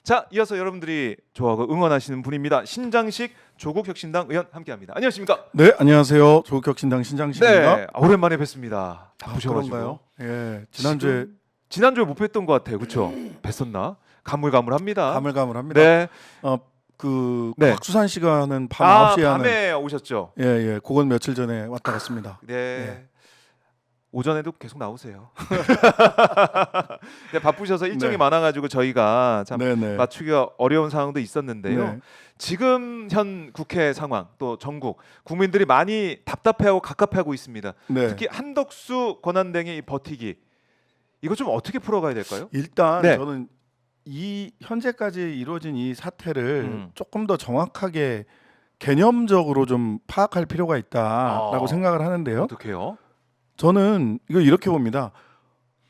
자, 이어서 여러분들이 좋아하고 응원하시는 분입니다. 신장식 조국혁신당 의원 함께합니다. 안녕하십니까? 네, 안녕하세요. 조국혁신당 신장식입니다. 네, 오랜만에 뵙습니다. 바쁘셔가지고. 그런가요? 예, 지난주에 못 뵀던 것 같아요. 그렇죠? 뵀었나? 가물가물합니다. 가물가물합니다. 네, 네. 곽수산 씨가 하는 밤 9시에 하는 밤에 오셨죠? 예, 그건 며칠 전에 왔다 갔습니다. 네. 네. 오전에도 계속 나오세요. 네, 바쁘셔서 일정이 네. 많아가지고 저희가 참 네. 맞추기가 어려운 상황도 있었는데요. 네. 지금 현 국회 상황 또 전국 국민들이 많이 답답해하고 갑갑해하고 있습니다. 네. 특히 한덕수 권한대행의 이 버티기 이거 좀 어떻게 풀어가야 될까요? 일단 네. 저는 이 현재까지 이루어진 이 사태를 조금 더 정확하게 개념적으로 좀 파악할 필요가 있다라고 생각을 하는데요. 어떻게요? 저는 이걸 이렇게 봅니다.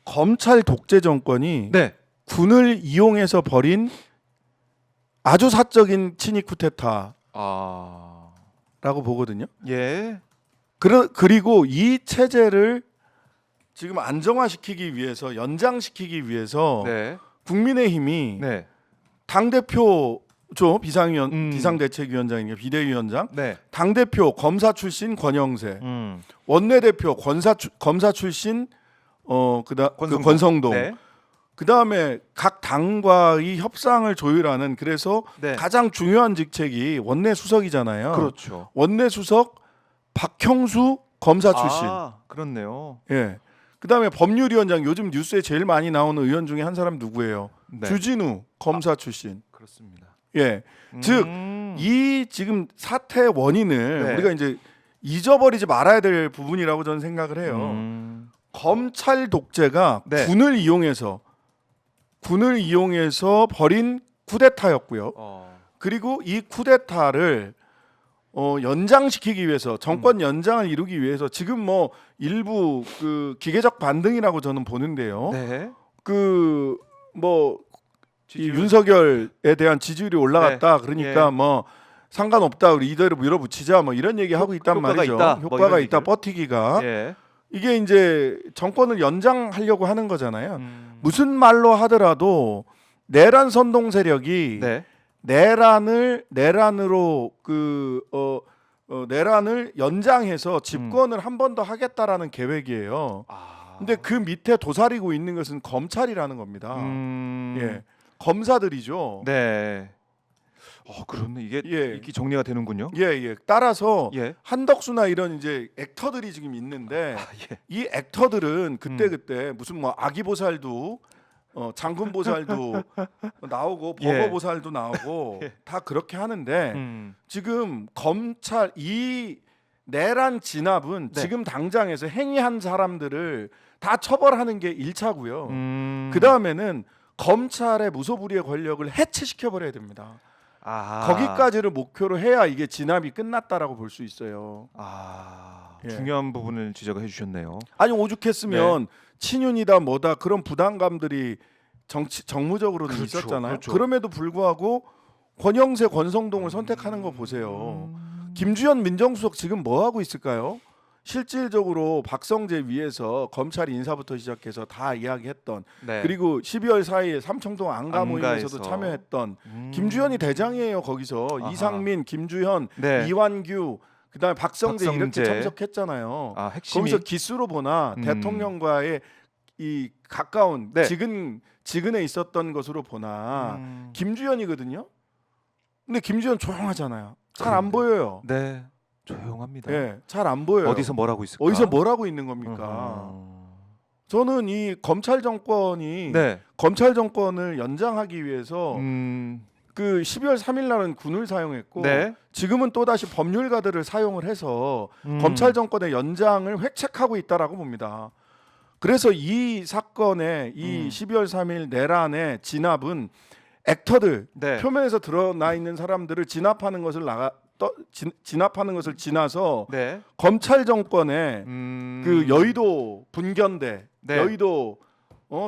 검찰 독재 정권이 네. 군을 이용해서 벌인 아주 사적인 친위 쿠데타라고 보거든요. 예. 그리고 이 체제를 지금 안정화시키기 위해서 연장시키기 위해서 네. 국민의힘이 네. 당 대표죠 비상대책위원장이니까 비대위원장, 네. 당 대표 검사 출신 권영세, 음. 원내대표 검사 출신 권성동. 네. 그 다음에 각 당과의 협상을 조율하는 그래서 네. 가장 중요한 직책이 원내 수석이잖아요. 그렇죠. 원내 수석 박형수 검사 출신. 그렇네요. 예. 그 다음에 법률위원장 요즘 뉴스에 제일 많이 나오는 의원 중에 한 사람 누구예요? 네. 주진우 검사 출신. 그렇습니다. 예. 즉 이 지금 사태의 원인을 네. 우리가 이제 잊어버리지 말아야 될 부분이라고 저는 생각을 해요. 검찰 독재가 네. 군을 이용해서 벌인 쿠데타였고요. 그리고 이 쿠데타를 연장시키기 위해서 정권 연장을 이루기 위해서 지금 뭐 일부 그 기계적 반등이라고 저는 보는데요. 네. 이 윤석열에 대한 지지율이 올라갔다. 네. 그러니까 예. 뭐 상관없다. 우리 이대로 밀어붙이자. 뭐 이런 얘기 하고 있단 효과가 말이죠. 있다. 뭐 효과가 이런 있다. 얘기를. 버티기가. 예. 이게 이제 정권을 연장하려고 하는 거잖아요. 무슨 말로 하더라도 내란 선동 세력이 네. 내란을 연장해서 집권을 한 번 더 하겠다라는 계획이에요. 근데 그 밑에 도사리고 있는 것은 검찰이라는 겁니다. 예, 검사들이죠. 네. 그렇네. 이게 예. 이렇게 정리가 되는군요. 예. 따라서 예. 한덕수나 이런 이제 액터들이 지금 있는데 예. 이 액터들은 그때 무슨 뭐 아기보살도 장군보살도 나오고 예. 버거보살도 나오고 다 그렇게 하는데 지금 검찰 이 내란 진압은 네. 지금 당장에서 행위한 사람들을 다 처벌하는 게 1차고요. 그 다음에는 검찰의 무소불위의 권력을 해체시켜 버려야 됩니다. 거기까지를 목표로 해야 이게 진압이 끝났다라고 볼 수 있어요. 예. 중요한 부분을 지적해 주셨네요. 아니 오죽했으면 친윤이다 뭐다 그런 부담감들이 정무적으로는 그렇죠, 있었잖아요. 그렇죠. 그럼에도 불구하고 권영세, 권성동을 선택하는 거 보세요. 김주현 민정수석 지금 뭐 하고 있을까요? 실질적으로 박성재 위에서 검찰 인사부터 시작해서 다 이야기했던 네. 그리고 12월 4일 삼청동 안가 모임에서도 안가에서. 참여했던 김주현이 대장이에요. 거기서 아하. 이상민, 김주현, 네. 이완규 그다음에 박성재 이렇게 박성재. 참석했잖아요. 핵심이 거기서 기수로 보나 대통령과의 이 가까운 네. 지근에 있었던 것으로 보나 김주현이거든요. 근데 김주현 조용하잖아요. 잘 안 보여요. 네. 조용합니다. 예, 잘 안 보여요. 어디서 뭘 하고 있을까? 어디서 뭘 하고 있는 겁니까? 저는 이 검찰 정권이 네. 검찰 정권을 연장하기 위해서 그 12월 3일 날은 군을 사용했고 네. 지금은 또 다시 법률가들을 사용을 해서 검찰 정권의 연장을 회책하고 있다라고 봅니다. 그래서 이 사건의 이 12월 3일 내란의 진압은 액터들 네. 표면에서 드러나 있는 사람들을 진압하는 것을 지나서 네. 검찰 정권의 그 여의도 분견대, 네. 여의도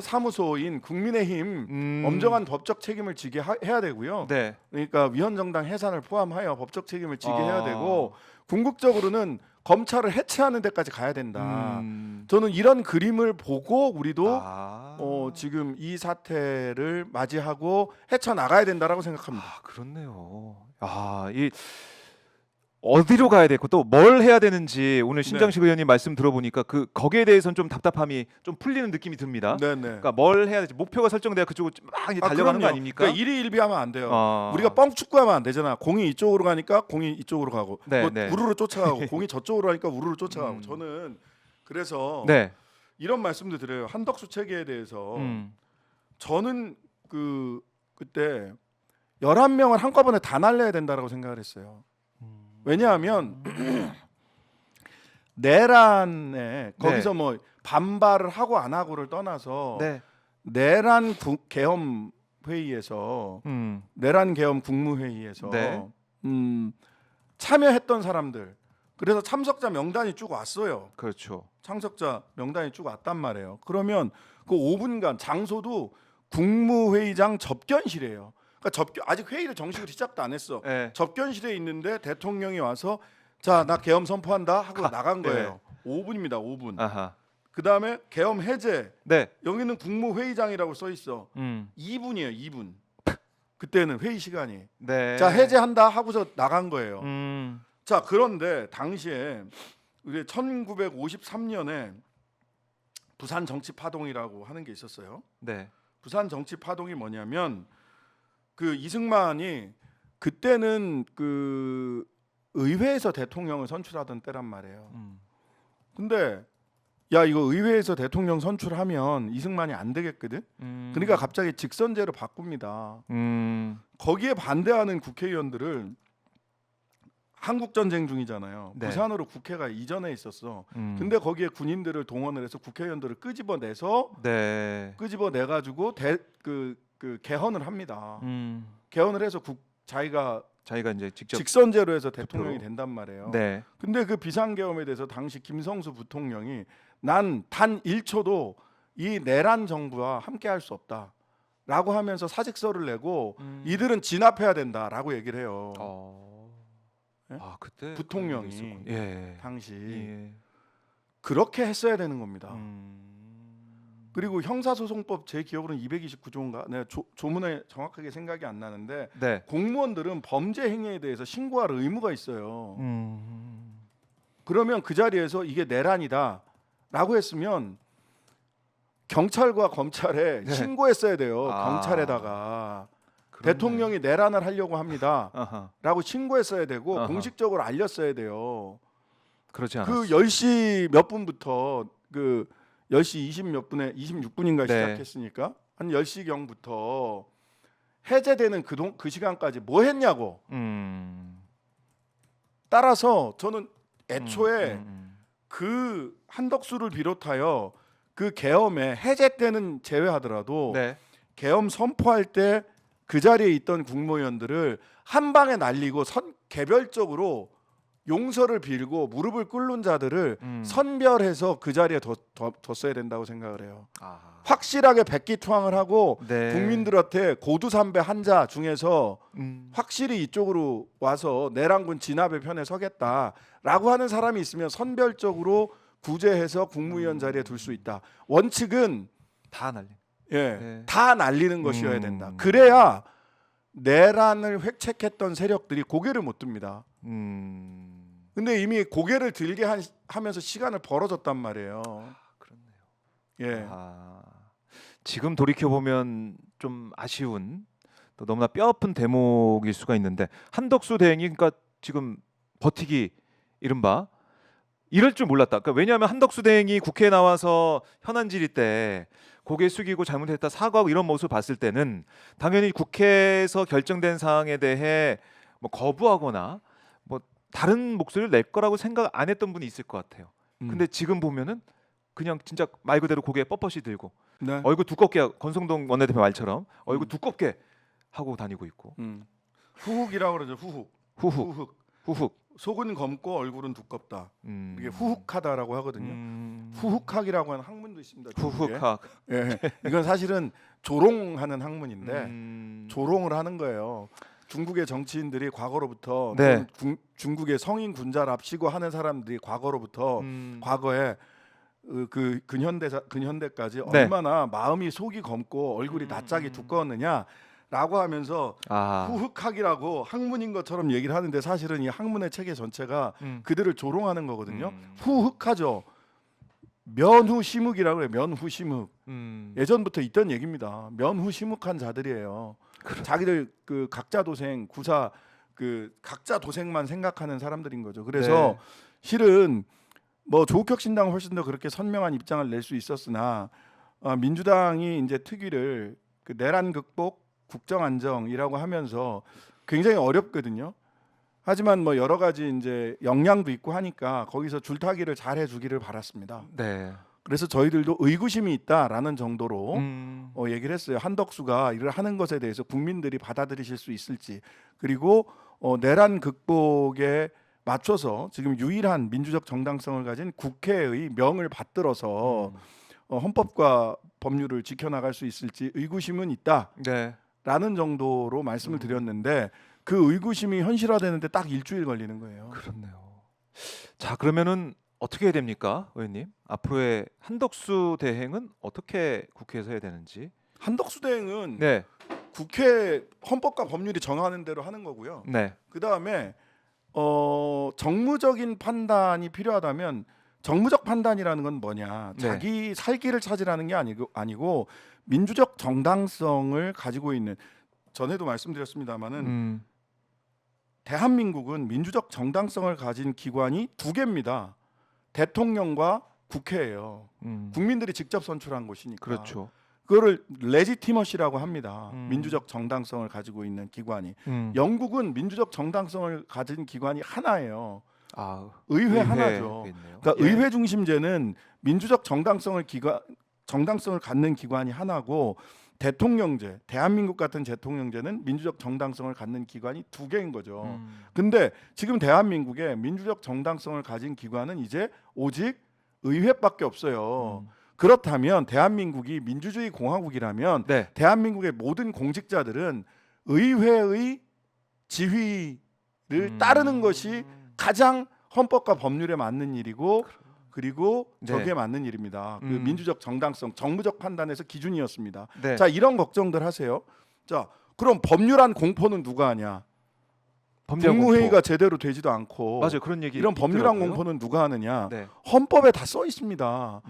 사무소인 국민의힘 엄정한 법적 책임을 지게 해야 되고요. 네. 그러니까 위헌정당 해산을 포함하여 법적 책임을 지게 해야 되고 궁극적으로는 검찰을 해체하는 데까지 가야 된다. 저는 이런 그림을 보고 우리도 지금 이 사태를 맞이하고 헤쳐 나가야 된다라고 생각합니다. 그렇네요. 이 어디로 가야 되고 또 뭘 해야 되는지 오늘 신장식 의원님 말씀 들어보니까 거기에 대해서는 좀 답답함이 좀 풀리는 느낌이 듭니다. 네네. 그러니까 뭘 해야 될지 목표가 설정돼야 그쪽으로 막 이제 달려가는 거 아닙니까? 그러니까 일희일비하면 안 돼요. 우리가 뻥 축구하면 안 되잖아. 공이 이쪽으로 가니까 공이 이쪽으로 가고, 우르르 쫓아가고, 공이 저쪽으로 가니까 우르르 쫓아가고. 저는 그래서 이런 말씀도 드려요. 한덕수 체계에 대해서 저는 그때 11명을 한꺼번에 다 날려야 된다라고 생각을 했어요. 왜냐하면 내란에 거기서 뭐 반발을 하고 안 하고를 떠나서 내란 계엄 회의에서 내란 계엄 국무회의에서 참여했던 사람들, 그래서 참석자 명단이 쭉 왔어요. 그렇죠. 참석자 명단이 쭉 왔단 말이에요. 그러면 그 5분간 장소도 국무회의장 접견실이에요. 그러니까 아직 회의를 정식으로 시작도 안 했어. 접견실에 있는데 대통령이 와서 자, 나 계엄 선포한다 하고 나간 거예요. 5분입니다. 5분. 그 다음에 계엄 해제. 여기는 국무회의장이라고 써 있어. 2분이에요. 2분. 그때는 회의 시간이. 자, 해제한다 하고서 나간 거예요. 자, 그런데 당시에 우리 1953년에 부산 정치 파동이라고 하는 게 있었어요. 부산 정치 파동이 뭐냐면 이승만이 그때는 의회에서 대통령을 선출하던 때란 말이에요. 근데 야, 이거 의회에서 대통령 선출하면 이승만이 안 되겠거든. 그러니까 갑자기 직선제로 바꿉니다. 거기에 반대하는 국회의원들을 한국 전쟁 중이잖아요. 부산으로 국회가 이전에 있었어. 근데 거기에 군인들을 동원을 해서 국회의원들을 끄집어내 가지고 개헌을 합니다. 개헌을 해서 자기가 이제 직접 직선제로 해서 대통령이 된단 말이에요. 근데 그 비상계엄에 대해서 당시 김성수 부통령이 난 단 1초도 이 내란 정부와 함께 할 수 없다라고 하면서 사직서를 내고 이들은 진압해야 된다라고 얘기를 해요. 그때 부통령이 당시 그렇게 했어야 되는 겁니다. 그리고 형사소송법 제 기억으로는 229조인가? 내가 조문에 정확하게 생각이 안 나는데 공무원들은 범죄 행위에 대해서 신고할 의무가 있어요. 그러면 그 자리에서 이게 내란이다라고 했으면 경찰과 검찰에 신고했어야 돼요. 경찰에다가 대통령이 내란을 하려고 합니다라고 신고했어야 되고 공식적으로 알렸어야 돼요. 그렇지 않았어요. 10시 몇 분부터 10시 20 몇 분에 26분인가 시작했으니까 한 10시경부터 해제되는 그 시간까지 뭐 했냐고. 따라서 저는 애초에 그 한덕수를 비롯하여 그 계엄에 해제 때는 제외하더라도 계엄 선포할 때 그 자리에 있던 국무위원들을 한 방에 날리고 개별적으로 용서를 빌고 무릎을 꿇는 자들을 선별해서 그 자리에 뒀어야 된다고 생각을 해요. 확실하게 백기투항을 하고 국민들한테 고두삼배 한자 중에서 확실히 이쪽으로 와서 내란군 진압의 편에 서겠다라고 하는 사람이 있으면 선별적으로 구제해서 국무위원 자리에 둘 수 있다. 원칙은 다 날린. 다 날리는 것이어야 된다. 그래야 내란을 획책했던 세력들이 고개를 못 듭니다. 근데 이미 고개를 들게 하면서 시간을 벌어졌단 말이에요. 그렇네요. 지금 돌이켜 보면 좀 아쉬운 또 너무나 뼈아픈 대목일 수가 있는데 한덕수 대행이 그러니까 지금 버티기 이른바 이럴 줄 몰랐다. 그러니까 왜냐하면 한덕수 대행이 국회에 나와서 현안 질의 때 고개 숙이고 잘못했다 사과하고 이런 모습을 봤을 때는 당연히 국회에서 결정된 사항에 대해 뭐 거부하거나 뭐 다른 목소리를 낼 거라고 생각 안 했던 분이 있을 것 같아요. 근데 지금 보면은 그냥 진짜 말 그대로 고개 뻣뻣이 들고 얼굴 두껍게 권성동 원내대표 말처럼 얼굴 두껍게 하고 다니고 있고 후훅이라고 그러죠. 후훅 속은 검고 얼굴은 두껍다. 이게 후훅하다라고 하거든요. 후훅학이라고 하는 학문도 있습니다. 후훅학. 이건 사실은 조롱하는 학문인데 조롱을 하는 거예요. 중국의 정치인들이 과거로부터 중국의 성인 군자랍시고 하는 사람들이 과거로부터 과거에 그 근현대까지 네. 얼마나 마음이 속이 검고 얼굴이 낯짝이 두꺼웠느냐라고 하면서 아. 후흑학이라고 학문인 것처럼 얘기를 하는데 사실은 이 학문의 체계 전체가 음. 그들을 조롱하는 거거든요. 음. 후흑하죠. 면후시묵이라고 해요. 면후시묵. 음. 예전부터 있던 얘기입니다. 면후시묵한 자들이에요. 자기들 그 각자 도생 구사 그 각자 도생만 생각하는 사람들인 거죠. 그래서 네. 실은 뭐 조국혁신당은 훨씬 더 그렇게 선명한 입장을 낼 수 있었으나 민주당이 이제 특위를 그 내란 극복 국정 안정이라고 하면서 굉장히 어렵거든요. 하지만 뭐 여러 가지 이제 역량도 있고 하니까 거기서 줄타기를 잘 해주기를 바랐습니다. 네. 그래서 저희들도 의구심이 있다라는 정도로 음. 얘기를 했어요. 한덕수가 이를 하는 것에 대해서 국민들이 받아들이실 수 있을지, 그리고 내란 극복에 맞춰서 지금 유일한 민주적 정당성을 가진 국회의 명을 받들어서 헌법과 법률을 지켜나갈 수 있을지 의구심은 있다라는 네. 정도로 말씀을 드렸는데 그 의구심이 현실화되는데 딱 일주일 걸리는 거예요. 그렇네요. 자, 그러면은 어떻게 해야 됩니까, 의원님? 앞으로의 한덕수 대행은 어떻게 국회에서 해야 되는지. 한덕수 대행은 네. 국회 헌법과 법률이 정하는 대로 하는 거고요. 네. 그 다음에 정무적인 판단이 필요하다면 정무적 판단이라는 건 뭐냐? 네. 자기 살 길을 찾으라는 게 아니고 민주적 정당성을 가지고 있는, 전에도 말씀드렸습니다마는 대한민국은 민주적 정당성을 가진 기관이 두 개입니다. 대통령과 국회예요. 국민들이 직접 선출한 곳이니까. 그렇죠. 그거를 레지티머시라고 합니다. 음. 민주적 정당성을 가지고 있는 기관이. 음. 영국은 민주적 정당성을 가진 기관이 하나예요. 아, 의회 하나죠. 있네요. 그러니까 예. 의회 중심제는 민주적 정당성을 갖는 기관이 하나고, 대통령제, 대한민국 같은 대통령제는 민주적 정당성을 갖는 기관이 두 개인 거죠. 근데 지금 대한민국에 민주적 정당성을 가진 기관은 이제 오직 의회밖에 없어요. 그렇다면 대한민국이 민주주의 공화국이라면 네. 대한민국의 모든 공직자들은 의회의 지휘를 따르는 것이 가장 헌법과 법률에 맞는 일이고, 그리고 네. 저기에 맞는 일입니다. 그 민주적 정당성, 정무적 판단에서 기준이었습니다. 네. 자, 이런 걱정들 하세요. 자, 그럼 법률안 공포는 누가 하냐? 법률안 국무회의가 공포. 제대로 되지도 않고 맞아요. 그런 얘기 이런 법률안 있더라고요. 공포는 누가 하느냐? 네. 헌법에 다 써 있습니다.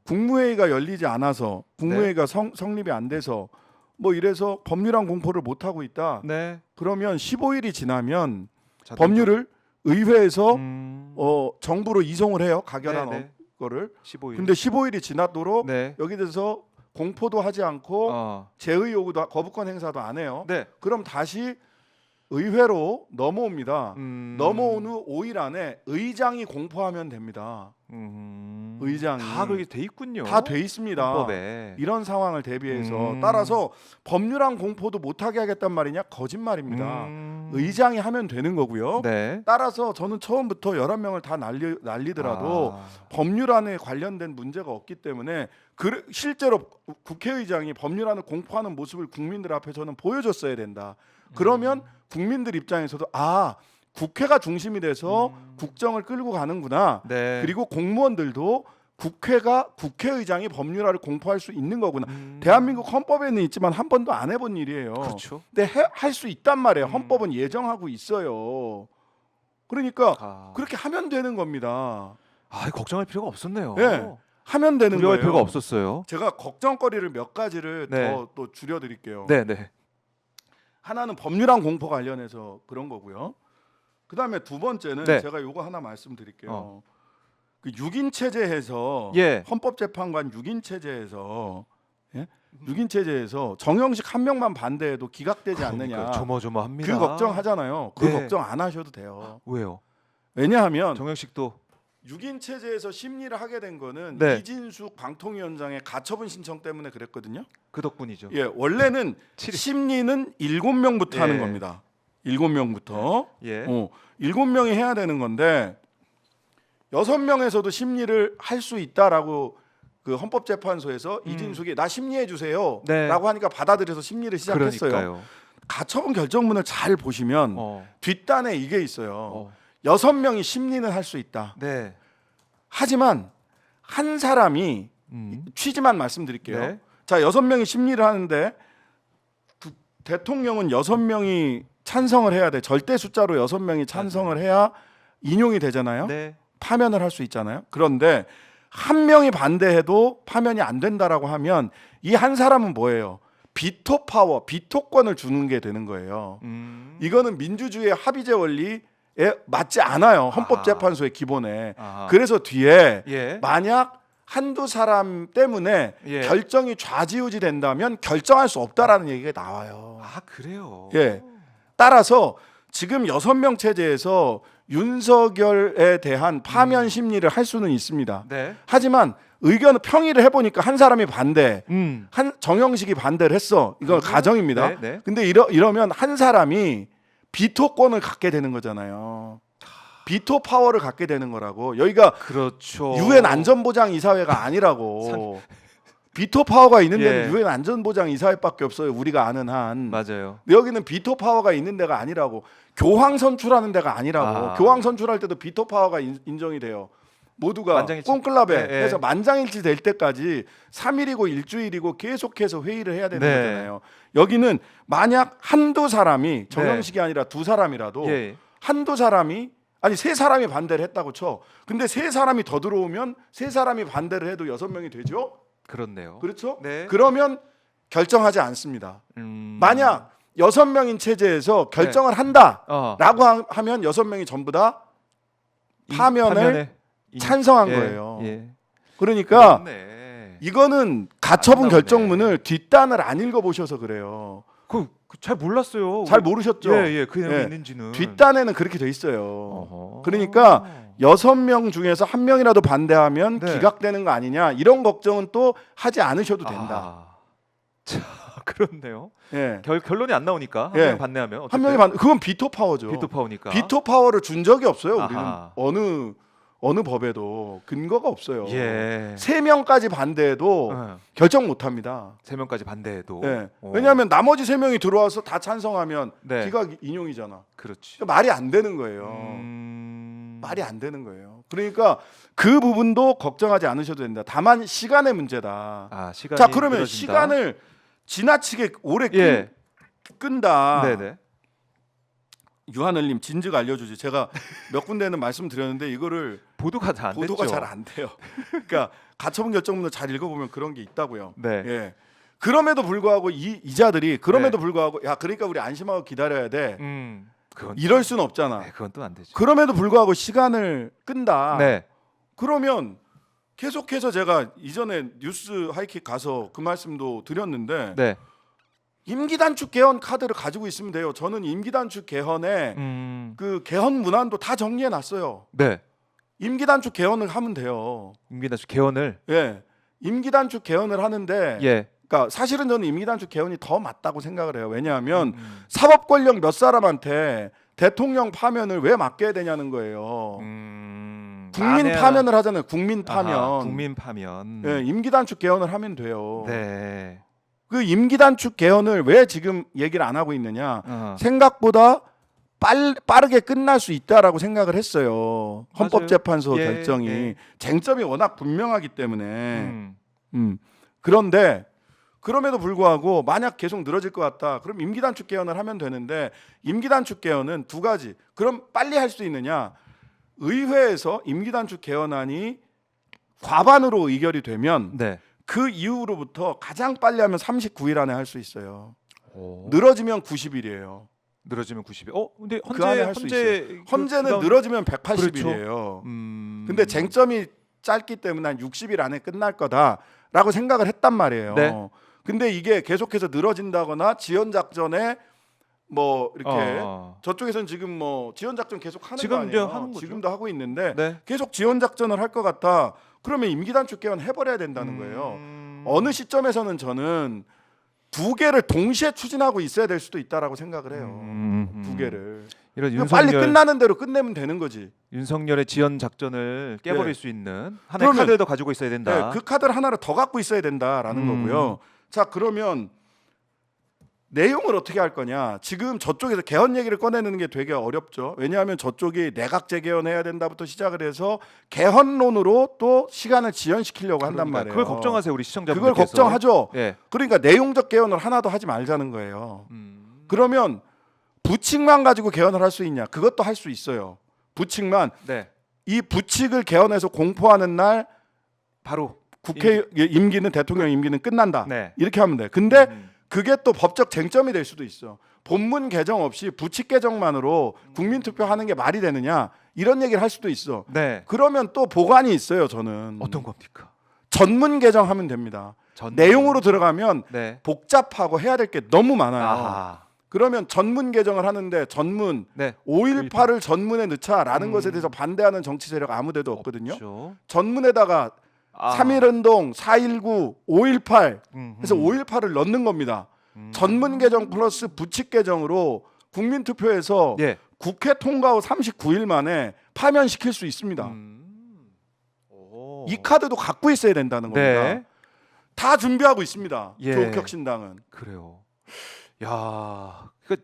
국무회의가 열리지 않아서, 국무회의가 성립이 안 돼서 뭐 이래서 법률안 공포를 못 하고 있다. 네. 그러면 15일이 지나면 자동적으로. 법률을 의회에서 음. 정부로 이송을 해요. 가결한 네, 네. 거를. 15일. 근데 15일이 지나도록 네. 여기 대해서 공포도 하지 않고 제의 요구도 거부권 행사도 안 해요. 네. 그럼 다시 의회로 넘어옵니다. 넘어온 후 5일 안에 의장이 공포하면 됩니다. 의장이 다 그렇게 돼 있군요. 다 돼 있습니다. 헌법에. 이런 상황을 대비해서 따라서 법률안 공포도 못하게 하겠단 말이냐? 거짓말입니다. 의장이 하면 되는 거고요. 네. 따라서 저는 처음부터 11명을 다 날리더라도 법률안에 관련된 문제가 없기 때문에 실제로 국회의장이 법률안을 공포하는 모습을 국민들 앞에 저는 보여줬어야 된다. 그러면 국민들 입장에서도 국회가 중심이 돼서 국정을 끌고 가는구나. 네. 그리고 공무원들도 국회의장이 법률안을 공포할 수 있는 거구나. 대한민국 헌법에는 있지만 한 번도 안 해본 일이에요. 그렇죠. 근데 할 수 있단 말이에요. 헌법은 예정하고 있어요. 그러니까 그렇게 하면 되는 겁니다. 걱정할 필요가 없었네요. 네. 하면 되는 두려워할 거예요. 필요가 없었어요. 제가 걱정거리를 몇 가지를 네. 또 줄여드릴게요. 네, 네. 하나는 법률안 공포 관련해서 그런 거고요. 그 다음에 두 번째는 네. 제가 요거 하나 말씀드릴게요. 그 6인 체제에서 예. 헌법재판관 6인 체제에서 6인 체제에서 정영식 한 명만 반대해도 기각되지 않느냐. 조마조마합니다. 그 걱정하잖아요. 그 네. 걱정 안 하셔도 돼요. 왜요? 왜냐하면 정영식도 6인 체제에서 심리를 하게 된 거는 네. 이진숙 방통위원장의 가처분 신청 때문에 그랬거든요. 그 덕분이죠. 예, 원래는 심리는 7명부터 예. 하는 겁니다. 7명부터. 예. 7명이 해야 되는 건데 6명에서도 심리를 할 수 있다라고 그 헌법재판소에서 이진숙이 나 심리해 주세요라고 네. 하니까 받아들여서 심리를 시작했어요. 그러니까요. 가처분 결정문을 잘 보시면 뒷단에 이게 있어요. 6명이 심리는 할 수 있다. 네. 하지만 한 사람이 취지만 말씀드릴게요. 네. 자, 6명이 심리를 하는데 대통령은 6명이 찬성을 해야 돼. 절대 숫자로 6명이 찬성을 해야 인용이 되잖아요. 네. 파면을 할 수 있잖아요. 그런데 한 명이 반대해도 파면이 안 된다라고 하면 이 한 사람은 뭐예요? 비토 파워, 비토권을 주는 게 되는 거예요. 이거는 민주주의의 합의제 원리에 맞지 않아요. 헌법재판소의 기본에. 아하. 그래서 뒤에 예. 만약 한두 사람 때문에 예. 결정이 좌지우지 된다면 결정할 수 없다라는 얘기가 나와요. 아, 그래요. 예. 따라서 지금 6명 체제에서 윤석열에 대한 파면 심리를 할 수는 있습니다. 네. 하지만 의견을 평의를 해보니까 한 사람이 반대, 한 정영식이 반대를 했어. 이건 가정입니다. 네, 네. 근데 이러면 한 사람이 비토권을 갖게 되는 거잖아요. 비토 파워를 갖게 되는 거라고. 여기가 그렇죠. 유엔 안전보장 이사회가 아니라고. 비토 파워가 있는 데는 예. 유엔 안전보장 이사회밖에 없어요. 우리가 아는 한. 맞아요. 여기는 비토 파워가 있는 데가 아니라고. 교황 선출하는 데가 아니라고. 아. 교황 선출할 때도 비토 파워가 인정이 돼요. 모두가 만장일치. 콘클라베 예, 예. 해서 만장일치 될 때까지 3일이고 일주일이고 계속해서 회의를 해야 되는 네. 거잖아요. 여기는 만약 한두 사람이 정영식이 아니라 두 사람이라도 예. 한두 사람이 아니 세 사람이 반대를 했다고 쳐. 근데 세 사람이 더 들어오면 세 사람이 반대를 해도 6명이 되죠? 그렇네요. 그렇죠? 네. 그러면 결정하지 않습니다. 음. 만약 6명인 체제에서 결정을 어. 한다라고 하면 6명이 전부 다 파면을 파면에 찬성한 예, 거예요. 예. 그러니까 그렇네. 이거는 가처분 안 나오네. 결정문을 뒷단을 안 읽어보셔서 그래요. 잘 몰랐어요. 잘 모르셨죠? 예, 그 내용이 예. 있는지는. 뒷단에는 그렇게 돼 있어요. 어허. 그러니까 6명 중에서 한 명이라도 반대하면 네. 기각되는 거 아니냐 이런 걱정은 또 하지 않으셔도 된다. 아. 자, 그렇네요. 예. 결론이 안 나오니까 한 예. 명 반대하면 한 명이 반 그건 비토 파워죠. 비토 파워니까. 비토 파워를 준 적이 없어요. 우리는 아하. 어느 법에도 근거가 없어요. 예. 3명까지 반대해도 결정 못 합니다. 3명까지 반대해도. 예. 어. 왜냐하면 나머지 3명이 들어와서 다 찬성하면 네. 기각 인용이잖아. 그렇지. 그러니까 말이 안 되는 거예요. 말이 안 되는 거예요. 그러니까 그 부분도 걱정하지 않으셔도 된다. 다만 시간의 문제다. 아, 시간이 자, 그러면 늘어진다. 시간을 지나치게 오래 예. 끈다. 네네. 유하늘님 진즉 알려주지. 제가 몇 군데는 말씀드렸는데 이거를 보도가 잘 안 됐죠. 보도가 잘 안 돼요. 그러니까 가처분 결정문을 잘 읽어보면 그런 게 있다고요. 네. 예. 그럼에도 불구하고 이자들이 그럼에도 불구하고 야 그러니까 우리 안심하고 기다려야 돼. 그건 이럴 수는 없잖아. 네, 그건 또 안 되죠. 그럼에도 불구하고 시간을 끈다. 네. 그러면 계속해서 제가 이전에 뉴스 하이킥 가서 그 말씀도 드렸는데 네. 임기 단축 개헌 카드를 가지고 있으면 돼요. 저는 임기 단축 개헌에 그 개헌 문안도 다 정리해 놨어요. 네. 임기 단축 개헌을 하면 돼요. 임기단축 개헌을 예. 임기 단축 개헌을 하는데 예. 그러니까 사실은 저는 임기 단축 개헌이 더 맞다고 생각을 해요. 왜냐하면 사법 권력 몇 사람한테 대통령 파면을 왜 맡겨야 되냐는 거예요. 국민 파면을 하잖아요. 국민 파면. 아하, 국민 파면. 예, 임기 단축 개헌을 하면 돼요. 네. 그 임기 단축 개헌을 왜 지금 얘기를 안 하고 있느냐? 아하. 생각보다 빠르게 끝날 수 있다라고 생각을 했어요. 헌법재판소 예, 결정이 예. 쟁점이 워낙 분명하기 때문에. 그런데 그럼에도 불구하고 만약 계속 늘어질 것 같다. 그럼 임기 단축 개헌을 하면 되는데 임기 단축 개헌은 두 가지. 그럼 빨리 할 수 있느냐? 의회에서 임기 단축 개헌안이 과반으로 의결이 되면 네. 그 이후로부터 가장 빨리 하면 39일 안에 할 수 있어요. 오. 늘어지면 90일이에요. 늘어지면 90일. 근데 그 안에 할 수 있어요. 헌재는 늘어지면 180일이에요. 근데 쟁점이 짧기 때문에 한 60일 안에 끝날 거다라고 생각을 했단 말이에요. 네. 근데 이게 계속해서 늘어진다거나 지연 작전에 뭐 이렇게 저쪽에서는 지금 뭐 지연 작전 계속 하는 지금 거 아니에요. 이제 하는 거죠. 지금도 하고 있는데 네. 계속 계속 지연 작전을 할 것 같다. 그러면 임기 단축 개헌 해버려야 된다는 거예요. 어느 시점에서는 저는 두 개를 동시에 추진하고 있어야 될 수도 있다라고 생각을 해요. 두 개를. 이런 그러니까 빨리 끝나는 대로 끝내면 되는 거지. 윤석열의 지연 작전을 깨버릴 수 있는 하나의 그러면- 카드를 더 가지고 있어야 된다. 네, 그 카드를 하나를 더 갖고 있어야 된다라는 거고요. 자, 그러면 내용을 어떻게 할 거냐. 지금 저쪽에서 개헌 얘기를 꺼내는 게 되게 어렵죠. 왜냐하면 저쪽이 내각 재개헌해야 된다부터 시작을 해서 개헌론으로 또 시간을 지연시키려고 한단 말이에요. 그걸 걱정하세요, 우리 시청자분들께서. 그걸 걱정하죠. 예. 그러니까 내용적 개헌을 하나도 하지 말자는 거예요. 그러면 부칙만 가지고 개헌을 할 수 있냐? 그것도 할 수 있어요. 부칙만. 네. 이 부칙을 개헌해서 공포하는 날 바로 국회 임기는 대통령 임기는 끝난다. 네. 이렇게 하면 돼. 근데 그게 또 법적 쟁점이 될 수도 있어. 본문 개정 없이 부칙 개정만으로 국민 투표하는 게 말이 되느냐? 이런 얘기를 할 수도 있어. 네. 그러면 또 보관이 있어요, 저는. 어떤 겁니까? 전문 개정하면 됩니다. 내용으로 들어가면 네. 복잡하고 해야 될 게 너무 많아요. 아하. 그러면 전문 개정을 하는데 전문 네. 5.18을 전문에 넣자라는 것에 대해서 반대하는 정치 세력 아무데도 없거든요. 없죠. 전문에다가 3.1운동, 4.19, 5.18 해서 5.18을 넣는 겁니다. 전문 개정 플러스 부칙 개정으로 국민 투표에서 예. 국회 통과 후 39일 만에 파면시킬 수 있습니다. 오. 이 카드도 갖고 있어야 된다는 겁니다. 네. 다 준비하고 있습니다. 예. 조국혁신당은. 그래요. 야, 그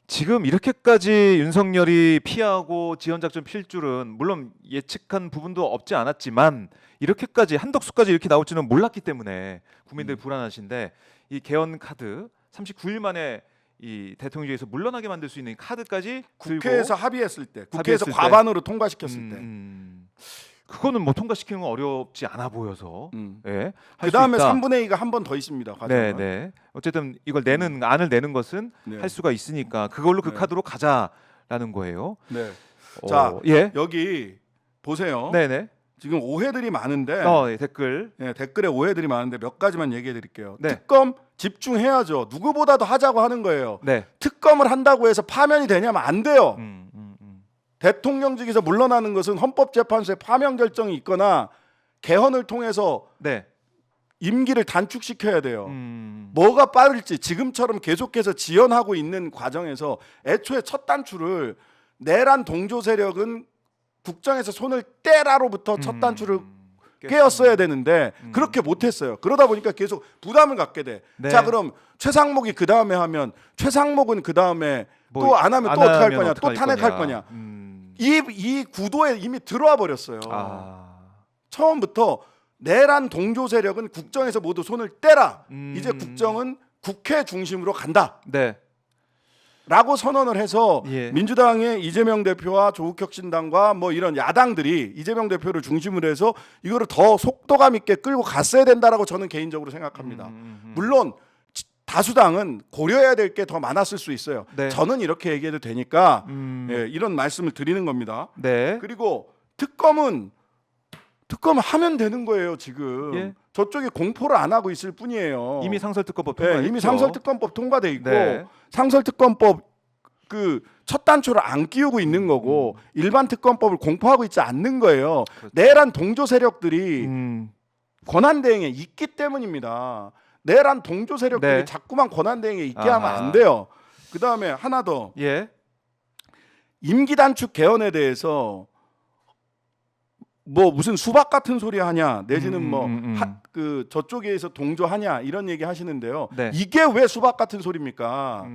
지금 이렇게까지 윤석열이 피하고 지원 작전 필 줄은 물론 예측한 부분도 없지 않았지만 이렇게까지 한덕수까지 이렇게 나올 줄은 몰랐기 때문에 국민들 불안하신데 이 개헌 카드 39일 만에 이 대통령제에서 물러나게 만들 수 있는 이 카드까지 국회에서 들고 합의했을 때, 국회에서 합의했을 과반으로 통과시켰을 때. 그거는 뭐 통과시키는 건 어렵지 않아 보여서 예, 그 다음에 3분의 2가 한 번 더 있습니다. 네, 과정은. 네. 어쨌든 이걸 내는 안을 내는 것은 네. 할 수가 있으니까 그걸로 그 네. 카드로 가자라는 거예요. 네. 자, 예, 여기 보세요. 네, 네. 지금 오해들이 많은데 예, 댓글. 댓글에 오해들이 많은데 몇 가지만 얘기해 드릴게요. 네. 특검 집중해야죠. 누구보다도 하자고 하는 거예요. 네. 특검을 한다고 해서 파면이 되냐면 안 돼요. 대통령직에서 물러나는 것은 헌법재판소의 파면 결정이 있거나 개헌을 통해서 네. 임기를 단축시켜야 돼요. 뭐가 빠를지 지금처럼 계속해서 지연하고 있는 과정에서 애초에 첫 단추를 내란 동조 세력은 국정에서 손을 떼라로부터 첫 단추를 깨었어야 되는데 그렇게 못했어요. 그러다 보니까 계속 부담을 갖게 돼. 네. 자, 그럼 최상목이 그 다음에 하면 최상목은 그 다음에 뭐 또 안 하면 또 안 어떻게 할 하면 거냐? 또 어떡할 탄핵할 거냐? 이 구도에 이미 들어와 버렸어요. 처음부터 내란 동조 세력은 국정에서 모두 손을 떼라. 이제 국정은 국회 중심으로 간다. 네. 라고 선언을 해서 예. 민주당의 이재명 대표와 조국혁신당과 뭐 이런 야당들이 이재명 대표를 중심으로 해서 이거를 더 속도감 있게 끌고 갔어야 된다라고 저는 개인적으로 생각합니다. 물론 다수당은 고려해야 될 게 더 많았을 수 있어요. 네. 저는 이렇게 얘기해도 되니까 예, 이런 말씀을 드리는 겁니다. 네. 그리고 특검은 하면 되는 거예요. 지금 예. 저쪽이 공포를 안 하고 있을 뿐이에요. 이미 상설특검법 네, 통과했죠. 이미 상설특검법 통과돼 있고 네. 상설특검법 그 첫 단추를 안 끼우고 있는 거고 일반 특검법을 공포하고 있지 않는 거예요. 그렇죠. 내란 동조 세력들이 권한 대행에 있기 때문입니다. 내란 동조 세력들이 네. 자꾸만 권한 대행에 있게 아하. 하면 안 돼요. 그 다음에 하나 더 예. 임기 단축 개헌에 대해서 뭐 무슨 수박 같은 소리 하냐 내지는 그 저쪽에서 동조하냐 이런 얘기 하시는데요. 네. 이게 왜 수박 같은 소리입니까?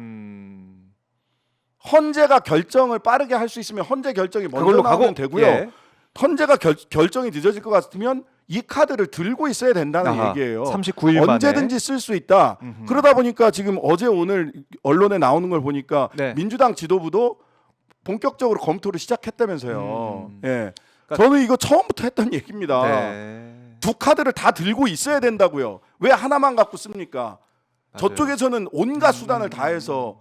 헌재가 결정을 빠르게 할 수 있으면 헌재 결정이 먼저 그걸로 나오면 가고 되고요. 예. 헌재가 결정이 늦어질 것 같으면 이 카드를 들고 있어야 된다는 아하, 얘기예요. 39일 만에. 언제든지 쓸 수 있다. 그러다 보니까 지금 어제 오늘 언론에 나오는 걸 보니까 네. 민주당 지도부도 본격적으로 검토를 시작했다면서요. 예. 그러니까- 저는 이거 처음부터 했던 얘기입니다. 네. 두 카드를 다 들고 있어야 된다고요. 왜 하나만 갖고 씁니까? 맞아요. 저쪽에서는 온갖 수단을 다해서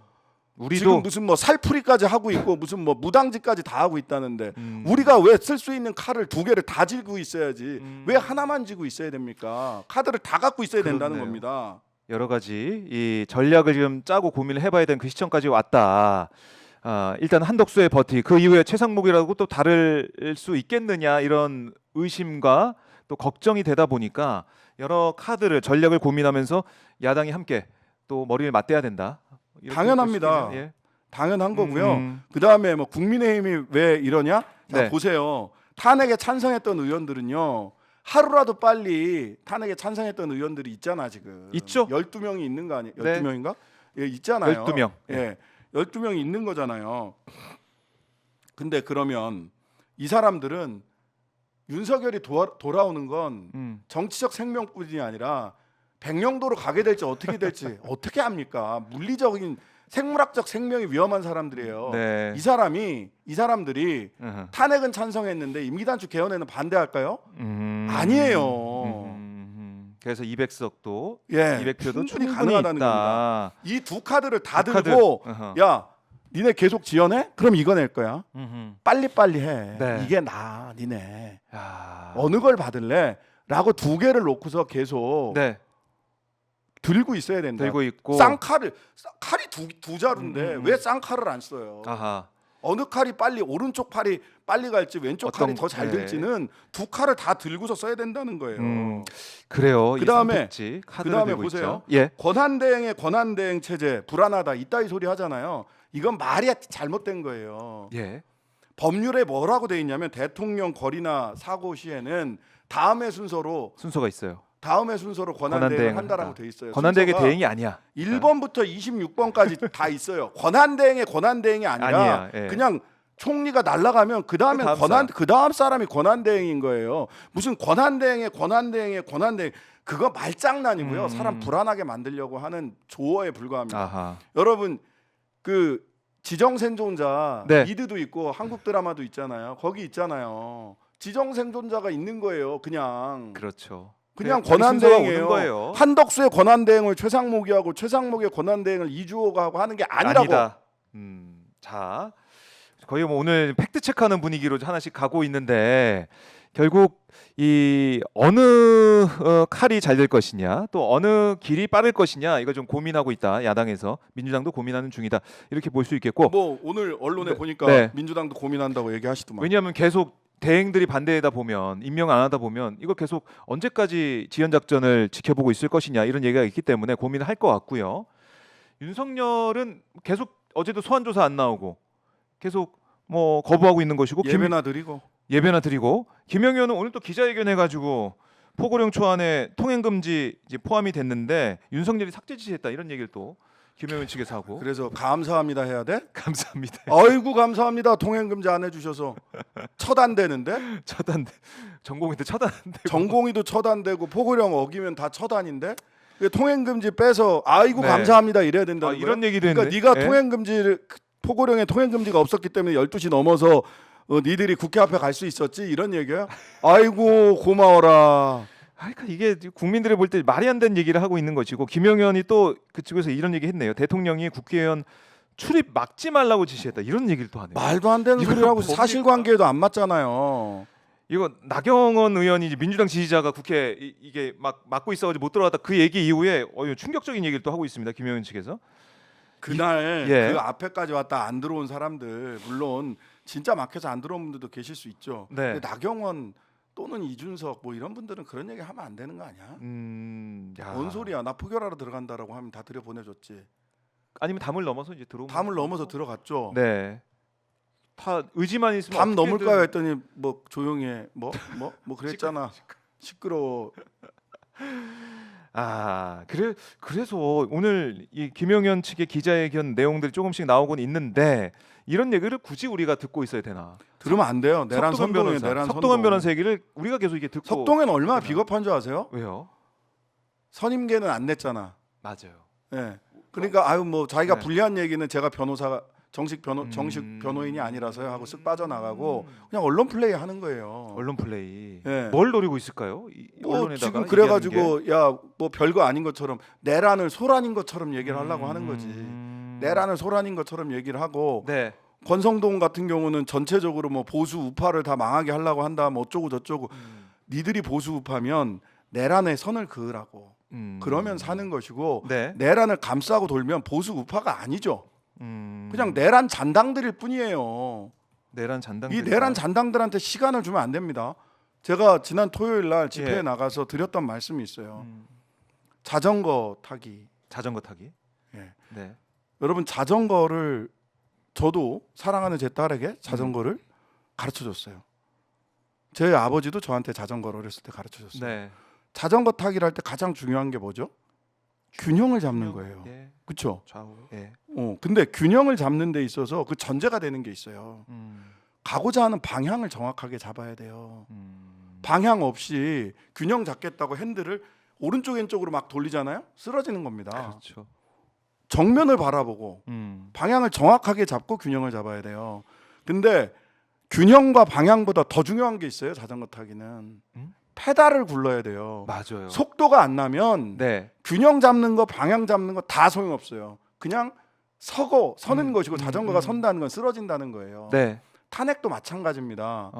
우리도 지금 무슨 뭐 살풀이까지 하고 있고 무슨 뭐 무당지까지 다 하고 있다는데 우리가 왜 쓸 수 있는 칼을 두 개를 다 쥐고 있어야지 왜 하나만 쥐고 있어야 됩니까? 카드를 다 갖고 있어야 된다는 그렇네요. 겁니다. 여러 가지 이 전략을 지금 짜고 고민을 해봐야 되는 그 시점까지 왔다. 일단 한덕수의 버티 그 이후에 최상목이라고 또 다를 수 있겠느냐 이런 의심과 또 걱정이 되다 보니까 여러 카드를 전략을 고민하면서 야당이 함께 또 머리를 맞대야 된다. 이렇게 당연합니다. 볼 수 있겠네요. 예. 당연한 거고요. 그 다음에 뭐 국민의힘이 왜 이러냐? 자, 네. 보세요. 탄핵에 찬성했던 의원들은요. 하루라도 빨리 탄핵에 찬성했던 의원들이 있잖아 지금. 있죠. 12명이 있는 거 아니에요? 네. 12명인가? 예, 있잖아요. 12명. 예. 12명이 있는 거잖아요. 근데 그러면 이 사람들은 윤석열이 돌아오는 건 정치적 생명뿐이 아니라 백령도로 가게 될지 어떻게 될지 어떻게 합니까? 물리적인 생물학적 생명이 위험한 사람들이에요. 네. 이 사람들이 탄핵은 찬성했는데 임기단축 개헌에는 반대할까요? 아니에요. 그래서 200석도 예, 200표도 충분히 충분히 가능하다는 있다. 이 두 카드를 다 두 들고 카드. 야, 니네 계속 지연해? 그럼 이거 낼 거야. 빨리빨리 해. 네. 이게 나, 니네. 야. 어느 걸 받을래? 라고 두 개를 놓고서 계속 네. 들고 있어야 된다. 들고 있고 쌍칼이 두 자루인데 음. 왜 쌍칼을 안 써요? 아하. 어느 칼이 빨리 오른쪽 팔이 빨리 갈지 왼쪽 어떤- 칼이 더 잘 네. 될지는 두 칼을 다 들고서 써야 된다는 거예요. 그래요. 그다음에 카드를 그다음에 들고 보세요. 있죠. 예. 권한대행의 권한대행 체제 불안하다 이따위 소리 하잖아요. 이건 말이 잘못된 거예요. 예. 법률에 뭐라고 돼 있냐면 대통령 거리나 사고 시에는 순서가 있어요. 다음의 순서로 권한대행을 한다라고 돼 있어요. 권한대행의 순서가 대행이 아니야. 1번부터 26번까지 다 있어요. 권한대행의 권한대행이 아니라 아니야, 예. 그냥 총리가 날아가면 그 다음에 그 다음 사람이 권한대행인 거예요. 무슨 권한대행의 권한대행 그거 말장난이고요. 사람 불안하게 만들려고 하는 조어에 불과합니다. 아하. 여러분 그 지정생존자 네. 미드도 있고 한국 드라마도 있잖아요. 거기 있잖아요. 지정생존자가 있는 거예요. 그냥 그렇죠. 그냥 자기 순서가 오는 권한대행이에요. 거예요. 한덕수의 권한대행을 최상목이 하고 최상목의 권한대행을 이주호가 하고 하는 게 아니라고. 아니다. 자, 거의 뭐 오늘 팩트 체크하는 분위기로 하나씩 가고 있는데 결국 이 어느 칼이 잘 될 것이냐, 또 어느 길이 빠를 것이냐 이거 좀 고민하고 있다. 야당에서 민주당도 고민하는 중이다. 이렇게 볼 수 있겠고. 뭐 오늘 언론에 네. 보니까 네. 민주당도 고민한다고 얘기하시더만. 왜냐하면 계속 대행들이 반대하다 보면 임명 안 하다 보면 이거 계속 언제까지 지연 작전을 지켜보고 있을 것이냐 이런 얘기가 있기 때문에 고민을 할 것 같고요. 윤석열은 계속 어제도 소환 조사 안 나오고 계속 뭐 거부하고 있는 것이고 예배나 드리고. 예배나 드리고 김영현은 오늘 또 기자회견 해가지고 포고령 초안에 통행 금지 이제 포함이 됐는데 윤석열이 삭제 지시했다 이런 얘기를 또 김영현 측에서 하고 그래서 감사합니다 해야 돼? 감사합니다. 아이고 감사합니다. 통행금지 안 해주셔서 처단되는데 처단돼 전공인데 처단돼 전공의도 처단되고 포고령 어기면 다 처단인데 통행금지 빼서 아이고 네. 감사합니다 이래야 된다는 거예요? 이런 얘기도 그러니까 했네. 네가 예? 통행금지를 포고령에 통행금지가 없었기 때문에 12시 넘어서 니들이 국회 앞에 갈 수 있었지 이런 얘기야? 아이고 고마워라. 그러니까 이게 국민들이 볼 때 말이 안 되는 얘기를 하고 있는 것이고 김영현이 또 그쪽에서 이런 얘기 했네요. 대통령이 국회의원 출입 막지 말라고 지시했다. 이런 얘기를 또 하네요. 말도 안 되는 이거 소리라고 뭡니까? 사실관계에도 안 맞잖아요. 이거 나경원 의원이 이제 민주당 지지자가 국회 이게 막 막고 있어가지고 못 들어갔다 그 얘기 이후에 이거 충격적인 얘기를 또 하고 있습니다. 김영현 측에서. 그날 예. 그 앞에까지 왔다 안 들어온 사람들 물론 진짜 막혀서 안 들어온 분들도 계실 수 있죠. 네. 근데 나경원 또는 이준석 뭐 이런 분들은 그런 얘기 하면 안 되는 거 아니야? 야. 뭔 소리야? 나 포결하러 들어간다라고 하면 다 들여 보내줬지. 아니면 담을 넘어서 이제 들어오면 담을 넘어서 들어갔죠. 네. 다 의지만 있으면 담 어떻게든- 넘을까요 했더니 뭐 조용히 해. 뭐 그랬잖아. 시끄러워. 그래서 오늘 이 김영현 측의 기자회견 내용들이 조금씩 나오곤 있는데 이런 얘기를 굳이 우리가 듣고 있어야 되나? 들으면 안 돼요. 내란 석동현 선동에 변호사, 내란 석동현 선동. 변호사 얘기를 우리가 계속 이게 듣고 석동현 얼마나 비겁한 줄 아세요? 왜요? 선임계는 안 냈잖아. 맞아요. 예. 그러니까 아유 뭐 자기가 네. 불리한 얘기는 제가 변호사가 정식 변호인이 아니라서요 하고 쓱 빠져나가고 그냥 언론 플레이 하는 거예요. 언론 플레이. 예. 뭘 노리고 있을까요? 뭐 언론에다가 지금 얘기하는 게? 그래가지고 야 뭐 별거 아닌 것처럼 내란을 소란인 것처럼 얘기를 하려고 하는 거지. 내란을 소란인 것처럼 얘기를 하고 네. 권성동 같은 경우는 전체적으로 뭐 보수 우파를 다 망하게 하려고 한다 뭐 어쩌고 저쩌고 니들이 보수 우파면 내란에 선을 그으라고 그러면 사는 것이고 네. 내란을 감싸고 돌면 보수 우파가 아니죠. 그냥 네. 내란 잔당들일 뿐이에요. 내란 잔당. 이 내란 잔당들한테 시간을 주면 안 됩니다. 제가 지난 토요일 날 집회에 예. 나가서 드렸던 말씀이 있어요. 자전거 타기. 자전거 타기. 예. 네. 여러분 자전거를 저도 사랑하는 제 딸에게 자전거를 가르쳐 줬어요. 제 아버지도 저한테 자전거를 어렸을 때 가르쳐 줬어요. 네. 자전거 타기를 할 때 가장 중요한 게 뭐죠? 균형을 잡는 거예요. 예. 그렇죠? 좌우. 예. 근데 균형을 잡는 데 있어서 그 전제가 되는 게 있어요. 가고자 하는 방향을 정확하게 잡아야 돼요. 방향 없이 균형 잡겠다고 핸들을 오른쪽 왼쪽으로 막 돌리잖아요. 쓰러지는 겁니다. 그렇죠. 정면을 바라보고 방향을 정확하게 잡고 균형을 잡아야 돼요. 근데 균형과 방향보다 더 중요한 게 있어요. 자전거 타기는 페달을 굴러야 돼요. 맞아요. 속도가 안 나면 네. 균형 잡는 거, 방향 잡는 거 다 소용없어요. 그냥 서는 것이고 자전거가 선다는 건 쓰러진다는 거예요. 네. 탄핵도 마찬가지입니다.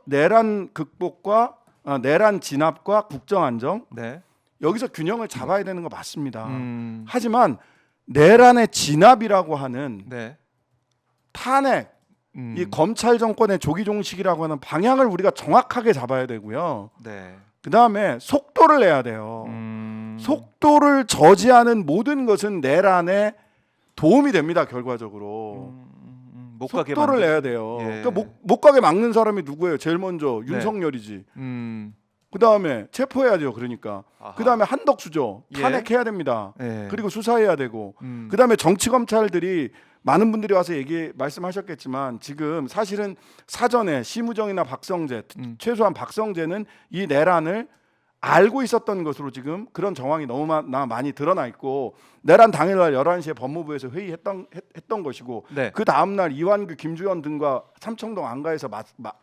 내란 극복과 내란 진압과 국정 안정 네. 여기서 균형을 잡아야 되는 거 맞습니다. 하지만 내란의 진압이라고 하는 네. 탄핵 이 검찰 정권의 조기 종식이라고 하는 방향을 우리가 정확하게 잡아야 되고요. 네. 그 다음에 속도를 내야 돼요. 속도를 저지하는 모든 것은 내란에 도움이 됩니다. 결과적으로 못 가게 속도를 만들- 내야 돼요. 예. 그러니까 못 가게 막는 사람이 누구예요? 제일 먼저 윤석열이지. 그 다음에 체포해야죠. 그러니까 아하. 그 다음에 한덕수죠. 예. 탄핵해야 됩니다. 예. 그리고 수사해야 되고 음. 그 다음에 정치 검찰들이 많은 분들이 와서 말씀하셨겠지만 지금 사실은 사전에 심우정이나 박성재 최소한 박성재는 이 내란을 알고 있었던 것으로 지금 그런 정황이 너무나 많이 드러나 있고 내란 당일날 11시에 법무부에서 회의했던 것이고 네. 그 다음날 이완규, 김주현 등과 삼청동 안가에서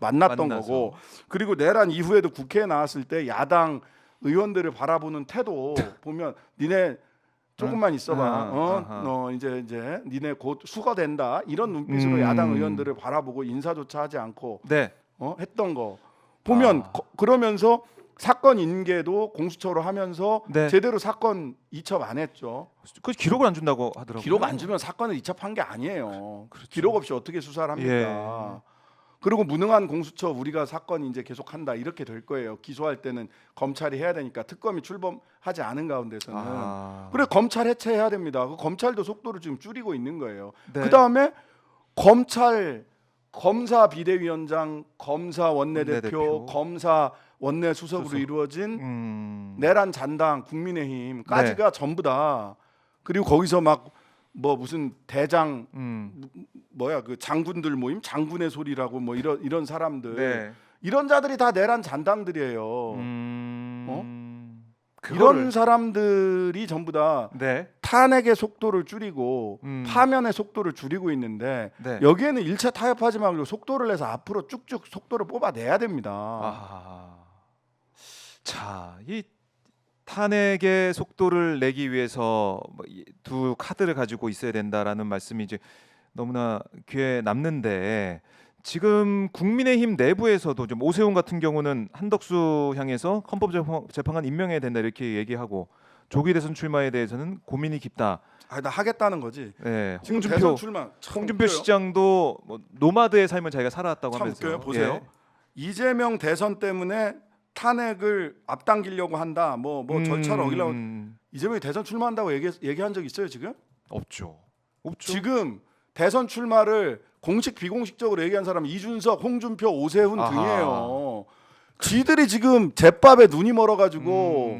만났던 만나서. 거고 그리고 내란 이후에도 국회에 나왔을 때 야당 의원들을 바라보는 태도 보면 니네 조금만 있어봐. 아하. 너 이제 니네 곧 수거된다. 이런 눈빛으로 야당 의원들을 바라보고 인사조차 하지 않고 네. 했던 거 보면 그러면서 사건 인계도 공수처로 하면서 네. 제대로 사건 이첩 안 했죠. 그 기록을 안 준다고 하더라고요. 기록 안 주면 사건을 이첩한 게 아니에요. 그렇죠. 기록 없이 어떻게 수사를 합니까? 그리고 무능한 공수처 우리가 사건 이제 계속한다 이렇게 될 거예요. 기소할 때는 검찰이 해야 되니까 특검이 출범하지 않은 가운데서는 그래 검찰 해체해야 됩니다. 그 검찰도 속도를 지금 줄이고 있는 거예요. 네. 그 다음에 검사 비대위원장, 검사 원내대표, 원내대표. 검사 원내수석으로 수석. 이루어진 내란 잔당 국민의힘까지가 전부 다 그리고 거기서 막 뭐 무슨 대장 뭐야 그 장군들 모임 장군의 소리라고 뭐 이런 사람들 네. 이런 자들이 다 내란 잔당들이에요. 그거를- 이런 사람들이 전부 다 네. 탄핵의 속도를 줄이고 파면의 속도를 줄이고 있는데 네. 여기에는 일체 타협하지 말고 속도를 내서 앞으로 쭉쭉 속도를 뽑아내야 됩니다. 자, 이 탄핵의 속도를 내기 위해서 두 카드를 가지고 있어야 된다라는 말씀이 이제 너무나 귀에 남는데 지금 국민의힘 내부에서도 좀 오세훈 같은 경우는 한덕수 향해서 헌법재판관 임명해야 된다 이렇게 얘기하고 조기 대선 출마에 대해서는 고민이 깊다. 나 하겠다는 거지. 네, 지금 홍준표 대선 출마 참 홍준표 웃겨요. 시장도 뭐 노마드의 삶을 자기가 살아왔다고 참 하면서 웃겨요. 보세요. 이재명 대선 때문에 탄핵을 앞당기려고 한다. 뭐 절차를 어기려고 이재명이 대선 출마한다고 얘기한 적 있어요 지금? 없죠. 지금 대선 출마를 공식 비공식적으로 얘기한 사람은 이준석, 홍준표, 오세훈 아하. 등이에요. 지들이 지금 제밥에 눈이 멀어가지고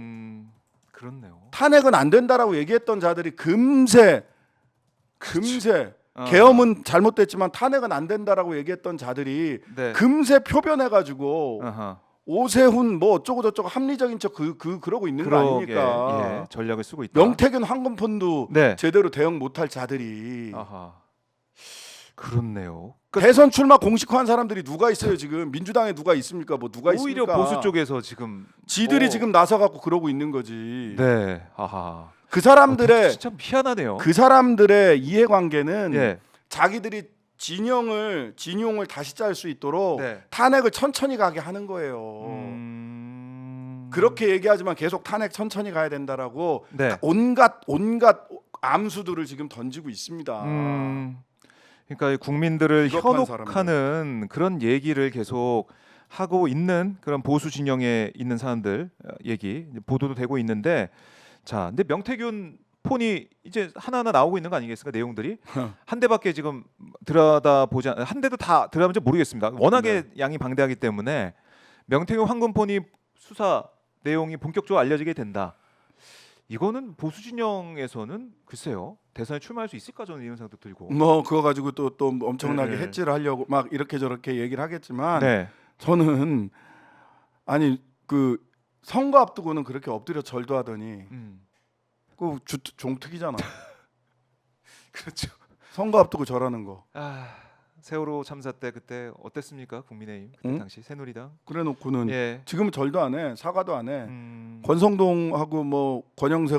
그렇네요. 탄핵은 안 된다라고 얘기했던 자들이 금세 아. 계엄은 잘못됐지만 탄핵은 안 된다라고 얘기했던 자들이 네. 금세 표변해가지고 아하. 오세훈 뭐 어쩌고 저쩌고 합리적인 척 그러고 있는 거 그러게, 아닙니까? 예, 전략을 쓰고 있다. 명태균 황금폰도 네. 제대로 대응 못할 자들이 아하. 그렇네요. 대선 출마 공식화한 사람들이 누가 있어요 지금? 민주당에 누가 있습니까? 뭐 누가 오히려 있습니까? 보수 쪽에서 지금 지들이 지금 나서 갖고 그러고 있는 거지. 네. 아하. 그 사람들의 진짜 희한하네요. 그 사람들의 이해관계는 예. 자기들이 진용을 다시 짤 수 있도록 네. 탄핵을 천천히 가게 하는 거예요. 그렇게 얘기하지만 계속 탄핵 천천히 가야 된다라고 네. 온갖 암수들을 지금 던지고 있습니다. 그러니까 이 국민들을 비겁한 현혹하는 그런 얘기를 계속 하고 있는 그런 보수 진영에 있는 사람들 얘기 보도도 되고 있는데 자, 근데 명태균 폰이 이제 하나하나 나오고 있는 거 아니겠습니까? 내용들이 한 대밖에 지금 들여다보지 한 대도 다 들어가는지 모르겠습니다. 워낙에 양이 방대하기 때문에 명태균 황금폰이 수사 내용이 본격적으로 알려지게 된다. 이거는 보수 진영에서는 글쎄요 대선에 출마할 수 있을까 저는 이런 생각도 들고. 뭐 그거 가지고 또 엄청나게 네. 해치를 하려고 막 이렇게 저렇게 얘기를 하겠지만 네. 저는 아니 그 선거 앞두고는 그렇게 엎드려 절도 하더니 그 종특이잖아. 그렇죠. 선거 앞두고 절하는 거. 세월호 참사 때 그때 어땠습니까? 국민의힘 그때 응? 당시 새누리당. 그래놓고는 예. 지금은 절도 안 해, 사과도 안 해. 음, 권성동하고 뭐 권영세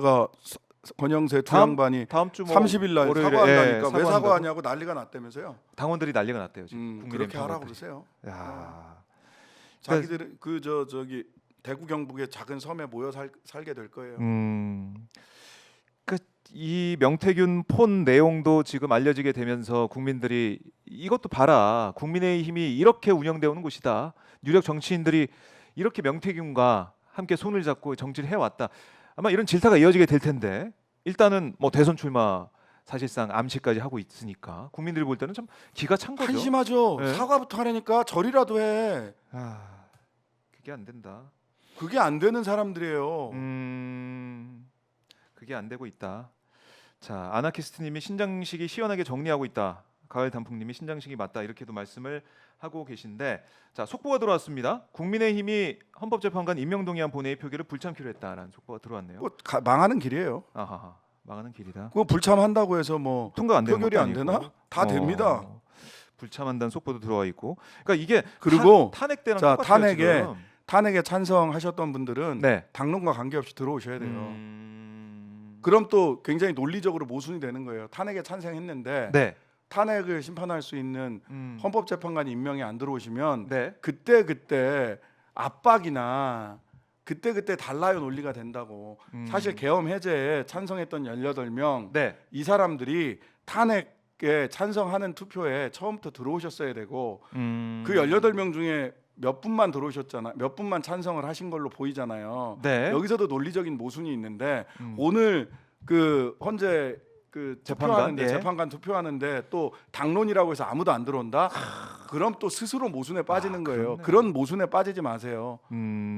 두 다음- 양반이 다음 주 30일 날 월요일에, 사과한다니까 예, 왜 사과한다고? 사과하냐고 난리가 났다면서요. 당원들이 난리가 났대요 지금. 국민의힘 그렇게 하라고 당원들이. 그러세요. 야. 자기들 저기 대구 경북의 작은 섬에 모여 살게 될 거예요. 이 명태균 폰 내용도 지금 알려지게 되면서 국민들이 이것도 봐라. 국민의힘이 이렇게 운영되어 오는 곳이다. 유력 정치인들이 이렇게 명태균과 함께 손을 잡고 정치를 해왔다. 아마 이런 질타가 이어지게 될 텐데 일단은 뭐 대선 출마 사실상 암시까지 하고 있으니까 국민들이 볼 때는 참 기가 찬 거죠. 한심하죠. 네. 사과부터 하려니까 절이라도 해. 그게 안 된다. 그게 안 되는 사람들이에요. 그게 안 되고 있다. 자, 아나키스트님이 신장식이 시원하게 정리하고 있다. 가을 단풍님이 신장식이 맞다 이렇게도 말씀을 하고 계신데, 자 속보가 들어왔습니다. 국민의힘이 헌법재판관 임명동의안 본회의 표결을 불참키로 했다라는 속보가 들어왔네요. 망하는 길이에요. 아하하, 망하는 길이다. 그거 불참한다고 해서 뭐 통과 안 되는 표결이 것도 안 되나? 아니고. 다 됩니다. 불참한다는 속보도 들어와 있고. 그러니까 이게 그리고 탄핵 때랑 자, 똑같아요, 지금. 탄핵에 찬성하셨던 분들은 네. 당론과 관계없이 들어오셔야 돼요. 음... 그럼 또 굉장히 논리적으로 모순이 되는 거예요. 탄핵에 찬성했는데 네. 탄핵을 심판할 수 있는 헌법재판관 임명이 안 들어오시면 네. 그때 압박이나 그때 달라요 논리가 된다고. 사실 계엄 해제에 찬성했던 18명 네. 이 사람들이 탄핵에 찬성하는 투표에 처음부터 들어오셨어야 되고 그 18명 중에 몇 분만 들어오셨잖아. 몇 분만 찬성을 하신 걸로 보이잖아요. 네. 여기서도 논리적인 모순이 있는데 오늘 오늘 그 헌재 그 투표하는데 예. 재판관 투표하는데 또 당론이라고 해서 아무도 안 들어온다? 그럼 또 스스로 모순에 빠지는 거예요. 그렇네요. 그런 모순에 빠지지 마세요.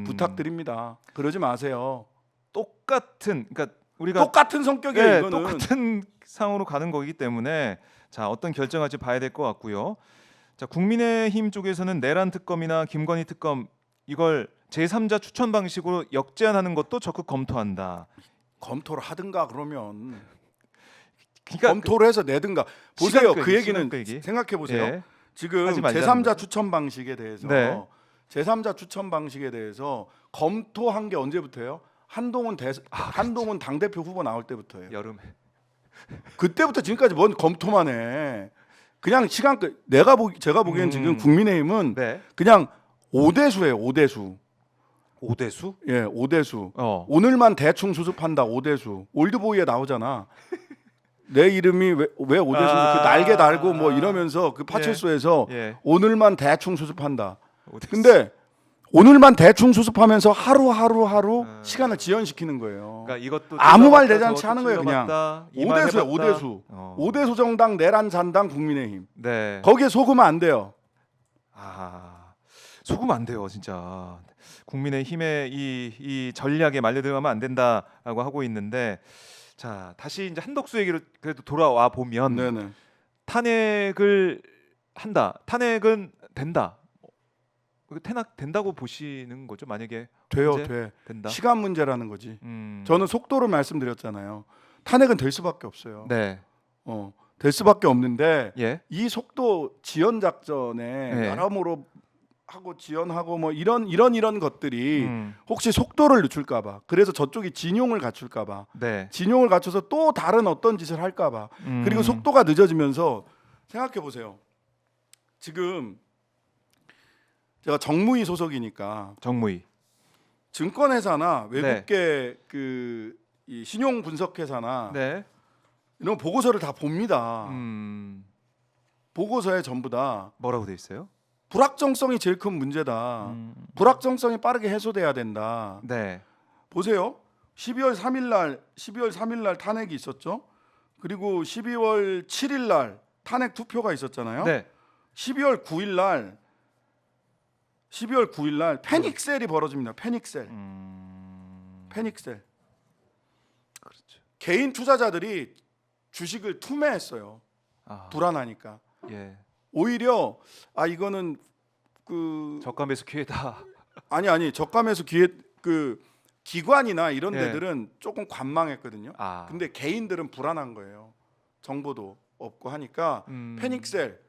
부탁드립니다. 그러지 마세요. 똑같은 그러니까 우리가 똑같은 성격이에요. 네, 이거는. 똑같은 상으로 가는 거기 때문에 자 어떤 결정할지 봐야 될 것 같고요. 자 국민의힘 쪽에서는 내란 특검이나 김건희 특검 이걸 제3자 추천 방식으로 역제안하는 것도 적극 검토한다. 검토를 하든가 그러면 그러니까 검토를 해서 내든가. 보세요. 시간 그 얘기는 시간 끌기. 생각해 보세요. 예. 지금 하지 말자는 제3자 거죠. 추천 방식에 대해서 네. 제3자 추천 방식에 대해서 검토한 게 언제부터예요? 한동훈 당 대표 후보 나올 때부터예요. 여름에 그때부터 지금까지 뭔 검토만 해. 그냥 시간 제가 보기엔 지금 국민의힘은 네. 그냥 오대수예요. 오대수. 오대수? 예, 오대수. 어. 오늘만 대충 수습한다. 오대수. 올드보이에 나오잖아. 내 이름이 왜 오대수? 그 날개 달고 뭐 이러면서 그 파출소에서 예. 오늘만 대충 수습한다. 오대수. 근데 오늘만 대충 수습하면서 하루 시간을 지연시키는 거예요. 그러니까 이것도 아무 말 찔러봤다, 대잔치 하는 거예요, 그냥. 찔러봤다, 이말 오대수야, 해봤다. 오대수. 오대수 정당 내란 잔당 국민의힘. 네. 거기에 속으면 안 돼요. 속으면 안 돼요, 진짜. 국민의힘의 이 전략에 말려들면 안 된다라고 하고 있는데, 자 다시 이제 한덕수 얘기로 그래도 돌아와 보면 네네. 탄핵을 한다, 탄핵은 된다. 탄핵 된다고 보시는 거죠? 만약에 돼요, 언제 돼. 된다. 시간 문제라는 거지. 저는 속도로 말씀드렸잖아요. 탄핵은 될 수밖에 없어요. 네. 될 수밖에 없는데 예. 이 속도 지연 작전에 네. 여러모로 하고 지연하고 뭐 이런 것들이 혹시 속도를 늦출까봐, 그래서 저쪽이 진용을 갖출까봐, 네. 진용을 갖춰서 또 다른 어떤 짓을 할까봐, 그리고 속도가 늦어지면서 생각해 보세요. 지금 제가 정무위 소속이니까 정무위. 증권회사나 외국계 이 신용 분석회사나 네. 이런 보고서를 다 봅니다. 보고서에 전부 다 뭐라고 돼 있어요? 불확정성이 제일 큰 문제다. 불확정성이 빠르게 해소돼야 된다. 네. 보세요. 12월 3일 날 탄핵이 있었죠. 그리고 12월 7일 날 탄핵 투표가 있었잖아요. 네. 12월 9일 날 패닉셀이 벌어집니다. 패닉셀. 그렇죠. 개인 투자자들이 주식을 투매했어요. 아, 불안하니까. 예. 오히려 이거는 그 저가 매수 기회다. 아니 저가 매수 기회 그 기관이나 이런 예. 데들은 조금 관망했거든요. 아, 근데 개인들은 불안한 거예요. 정보도 없고 하니까 패닉셀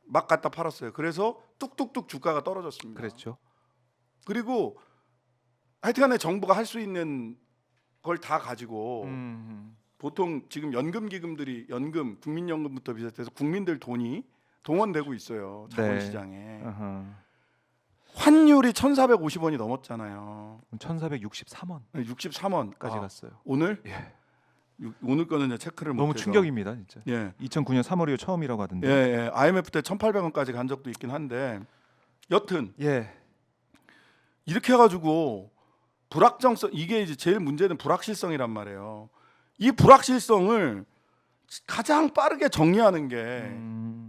막 갖다 팔았어요. 그래서 뚝뚝뚝 주가가 떨어졌습니다. 그랬죠. 그리고 하여튼간에 정부가 할 수 있는 걸 다 가지고 보통 지금 연금기금들이 국민연금부터 비롯해서 국민들 돈이 동원되고 있어요. 자본시장에. 어허. 환율이 1,450원이 넘었잖아요. 1,463원까지 63원까지 갔어요. 오늘? 예. 오늘 거는 이제 체크를 너무 못해서. 충격입니다, 진짜. 예. 2009년 3월 이후 처음이라고 하던데. 예. IMF 때 1,800원까지 간 적도 있긴 한데 여튼 예. 이렇게 해가지고 불확정성 이게 이제 제일 문제는 불확실성이란 말이에요. 이 불확실성을 가장 빠르게 정리하는 게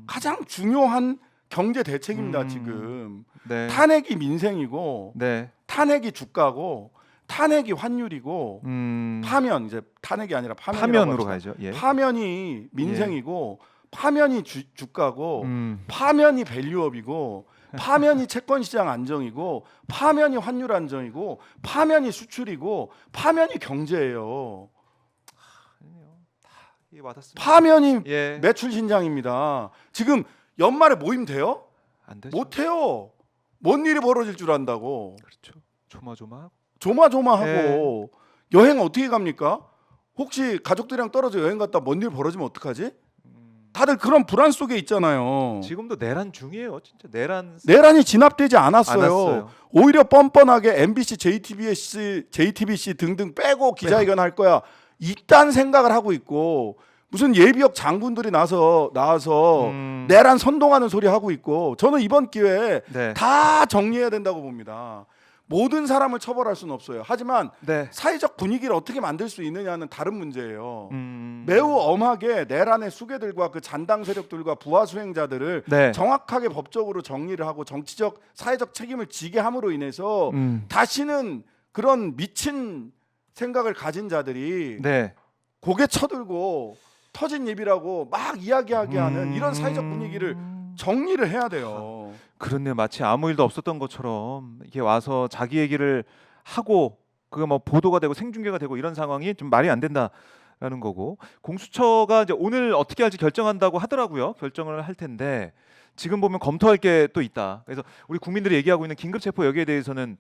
가장 중요한 경제 대책입니다. 지금 네. 탄핵이 민생이고 네. 탄핵이 주가고 탄핵이 환율이고 파면 이제 탄핵이 아니라 파면으로 가야죠. 예. 파면이 민생이고 파면이 주가고 음. 파면이 밸류업이고 파면이 채권 시장 안정이고 파면이 환율 안정이고 파면이 수출이고 파면이 경제예요. 예, 와닿습니다. 파면이 예. 매출 신장입니다. 지금 연말에 모임 돼요? 안 되죠. 못 해요. 뭔 일이 벌어질 줄 안다고. 그렇죠. 조마조마. 조마조마하고 여행 어떻게 갑니까? 혹시 가족들이랑 떨어져 여행 갔다 뭔 일 벌어지면 어떡하지? 다들 그런 불안 속에 있잖아요. 지금도 내란 중이에요. 진짜 내란이 진압되지 않았어요. 않았어요. 오히려 뻔뻔하게 MBC, JTBC 등등 빼고 기자회견 할 거야. 이딴 생각을 하고 있고 무슨 예비역 장군들이 나와서 내란 선동하는 소리 하고 있고 저는 이번 기회에 네. 다 정리해야 된다고 봅니다. 모든 사람을 처벌할 수는 없어요. 하지만 네. 사회적 분위기를 어떻게 만들 수 있느냐는 다른 문제예요. 음. 매우 엄하게 내란의 수괴들과 그 잔당 세력들과 부하 수행자들을 네. 정확하게 법적으로 정리를 하고 정치적 사회적 책임을 지게 함으로 인해서 다시는 그런 미친 생각을 가진 자들이 네. 고개 쳐들고 터진 입이라고 막 이야기하게 하는 이런 사회적 분위기를 정리를 해야 돼요. 그렇네요. 마치 아무 일도 없었던 것처럼 이게 와서 자기 얘기를 하고 그거 뭐 보도가 되고 생중계가 되고 이런 상황이 좀 말이 안 된다라는 거고 공수처가 이제 오늘 어떻게 할지 결정한다고 하더라고요. 결정을 할 텐데 지금 보면 검토할 게 또 있다. 그래서 우리 국민들이 얘기하고 있는 긴급체포 여기에 대해서는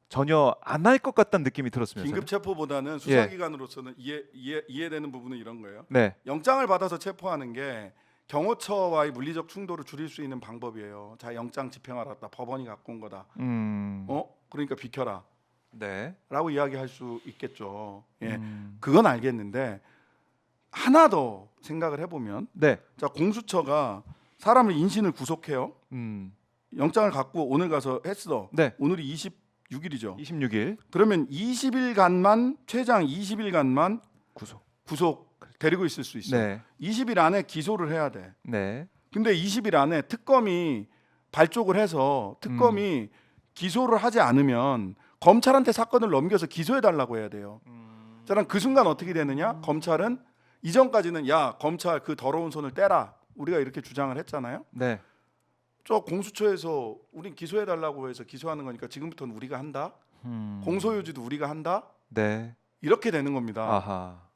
전혀 안 할 것 같다는 느낌이 들었으면서요. 긴급 체포보다는 수사기관으로서는 이해되는 부분은 이런 거예요. 네. 영장을 받아서 체포하는 게 경호처와의 물리적 충돌을 줄일 수 있는 방법이에요. 자, 영장 집행하라. 법원이 갖고 온 거다. 그러니까 비켜라. 네. 라고 이야기할 수 있겠죠. 예. 그건 알겠는데 하나 더 생각을 해보면 네. 자, 공수처가 사람을 인신을 구속해요. 영장을 갖고 오늘 가서 했어. 네. 오늘이 26일이죠. 26일 그러면 20일간만 최장 20일간만 구속 데리고 있을 수 있어요. 네. 20일 안에 기소를 해야 돼. 네. 근데 20일 안에 특검이 발족을 해서 특검이 기소를 하지 않으면 검찰한테 사건을 넘겨서 기소해 달라고 해야 돼요. 자, 그럼 그 순간 어떻게 되느냐? 검찰은 이전까지는 야, 검찰 그 더러운 손을 떼라. 우리가 이렇게 주장을 했잖아요. 네. 저 공수처에서 우린 기소해 달라고 해서 기소하는 거니까 지금부터는 우리가 한다. 공소유지도 우리가 한다. 네. 이렇게 되는 겁니다. 아하.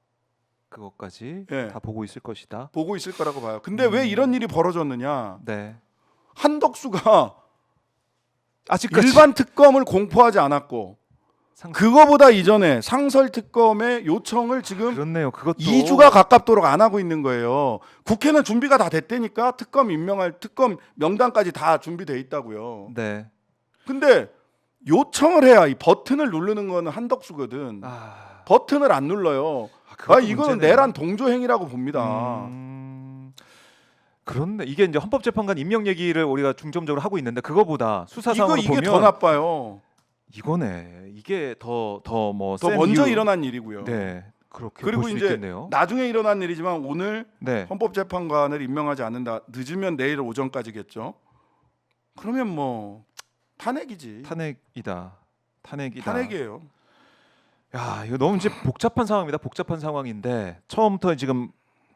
그것까지 예. 다 보고 있을 것이다. 보고 있을 거라고 봐요. 근데 왜 이런 일이 벌어졌느냐? 네. 한덕수가 아직까지 일반 특검을 공포하지 않았고 그거보다 이전에 상설 특검의 요청을 지금 그렇네요. 그것도 2주가 가깝도록 안 하고 있는 거예요. 국회는 준비가 다 됐다니까 특검 임명할 특검 명단까지 다 준비돼 있다고요. 네. 근데 요청을 해야 이 버튼을 누르는 거는 한덕수거든. 버튼을 안 눌러요. 이거는 내란 동조 행위라고 봅니다. 그렇네. 이게 이제 헌법재판관 임명 얘기를 우리가 중점적으로 하고 있는데 그거보다 수사 상황을 이게 보면 더 나빠요. 이거네. 이게 더 먼저 일어난 일이고요. 네. 그렇게 그리고 볼 수 이제 있겠네요. 나중에 일어난 일이지만 오늘 네. 헌법재판관을 임명하지 않는다. 늦으면 내일 오전까지겠죠. 그러면 뭐 탄핵이지. 탄핵이다. 탄핵이다. 탄핵이에요. 야, 이거 너무 이제 복잡한 상황입니다. 복잡한 상황인데 처음부터 지금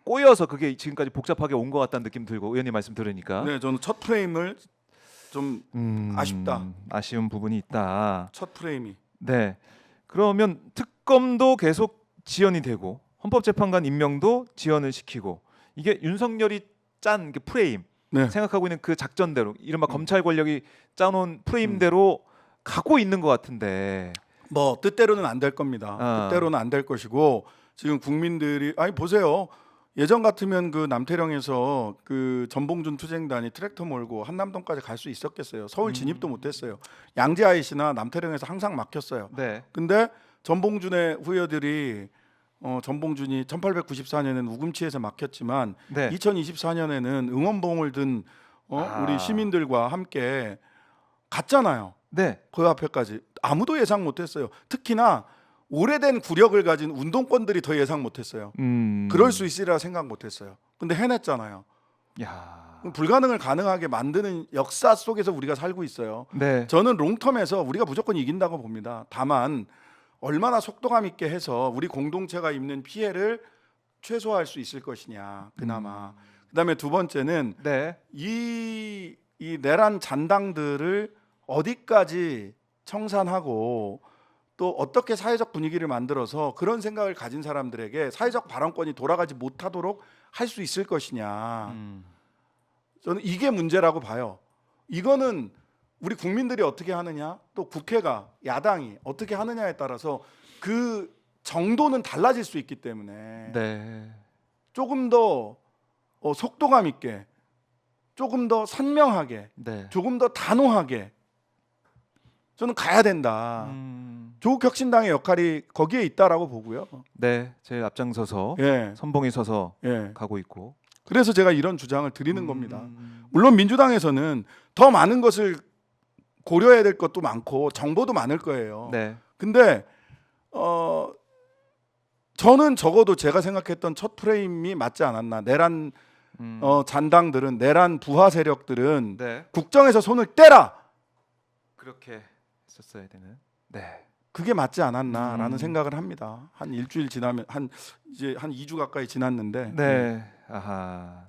꼬여서 그게 지금까지 복잡하게 온 것 같다는 느낌 들고 의원님 말씀 들으니까 네, 저는 첫 프레임을 좀 아쉽다. 아쉬운 부분이 있다. 첫 프레임이. 네. 그러면 특검도 계속 지연이 되고 헌법재판관 임명도 지연을 시키고 이게 윤석열이 짠 그 프레임 네. 생각하고 있는 그 작전대로 이른바 검찰 권력이 짜놓은 프레임대로 가고 있는 것 같은데 뭐 뜻대로는 안 될 겁니다. 뜻대로는 안 될 것이고 지금 국민들이 아니 보세요. 예전 같으면 그 남태령에서 그 전봉준 투쟁단이 트랙터 몰고 한남동까지 갈 수 있었겠어요. 서울 진입도 못했어요. 양재아이시나 남태령에서 항상 막혔어요. 네. 근데 전봉준의 후예들이 전봉준이 1894년에는 우금치에서 막혔지만 네. 2024년에는 응원봉을 든 아. 우리 시민들과 함께 갔잖아요. 네. 그 앞에까지 아무도 예상 못했어요. 특히나 오래된 구력을 가진 운동권들이 더 예상 못했어요. 그럴 수 있으리라 생각 못했어요. 근데 해냈잖아요. 야. 불가능을 가능하게 만드는 역사 속에서 우리가 살고 있어요. 네. 저는 롱텀에서 우리가 무조건 이긴다고 봅니다. 다만 얼마나 속도감 있게 해서 우리 공동체가 입는 피해를 최소화할 수 있을 것이냐 그나마. 그다음에 두 번째는 네. 이 내란 잔당들을 어디까지 청산하고 또 어떻게 사회적 분위기를 만들어서 그런 생각을 가진 사람들에게 사회적 발언권이 돌아가지 못하도록 할 수 있을 것이냐. 저는 이게 문제라고 봐요. 이거는 우리 국민들이 어떻게 하느냐, 또 국회가 야당이 어떻게 하느냐에 따라서 그 정도는 달라질 수 있기 때문에 네. 조금 더 속도감 있게, 조금 더 선명하게, 네. 조금 더 단호하게 저는 가야 된다. 조국혁신당의 역할이 거기에 있다라고 보고요. 네. 제일 앞장서서 예, 선봉에 서서 예. 가고 있고. 그래서 제가 이런 주장을 드리는 겁니다. 물론 민주당에서는 더 많은 것을 고려해야 될 것도 많고 정보도 많을 거예요. 네. 근데 저는 적어도 제가 생각했던 첫 프레임이 맞지 않았나. 내란 잔당들은, 내란 부하 세력들은 네. 국정에서 손을 떼라. 그렇게 했었어야 되는. 네. 그게 맞지 않았나라는 생각을 합니다. 한 일주일 지나면 이제 한 2주 가까이 지났는데. 네. 아하.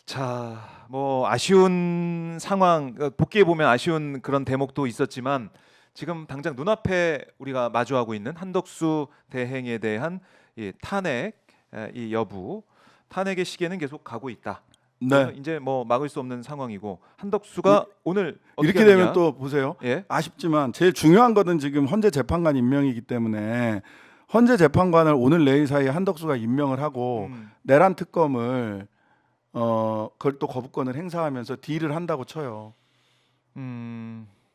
자, 뭐 아쉬운 상황 복귀해 보면 아쉬운 그런 대목도 있었지만 지금 당장 눈앞에 우리가 마주하고 있는 한덕수 대행에 대한 이 탄핵 이 여부, 탄핵의 시계는 계속 가고 있다. 네. 이제 뭐 막을 수 없는 상황이고 한덕수가 오늘 이렇게 어떻게 되면 하느냐? 또 보세요. 예. 아쉽지만 제일 중요한 것은 지금 헌재 재판관 임명이기 때문에 헌재 재판관을 오늘 내일 사이에 한덕수가 임명을 하고 내란 특검을 그걸 또 거부권을 행사하면서 딜을 한다고 쳐요.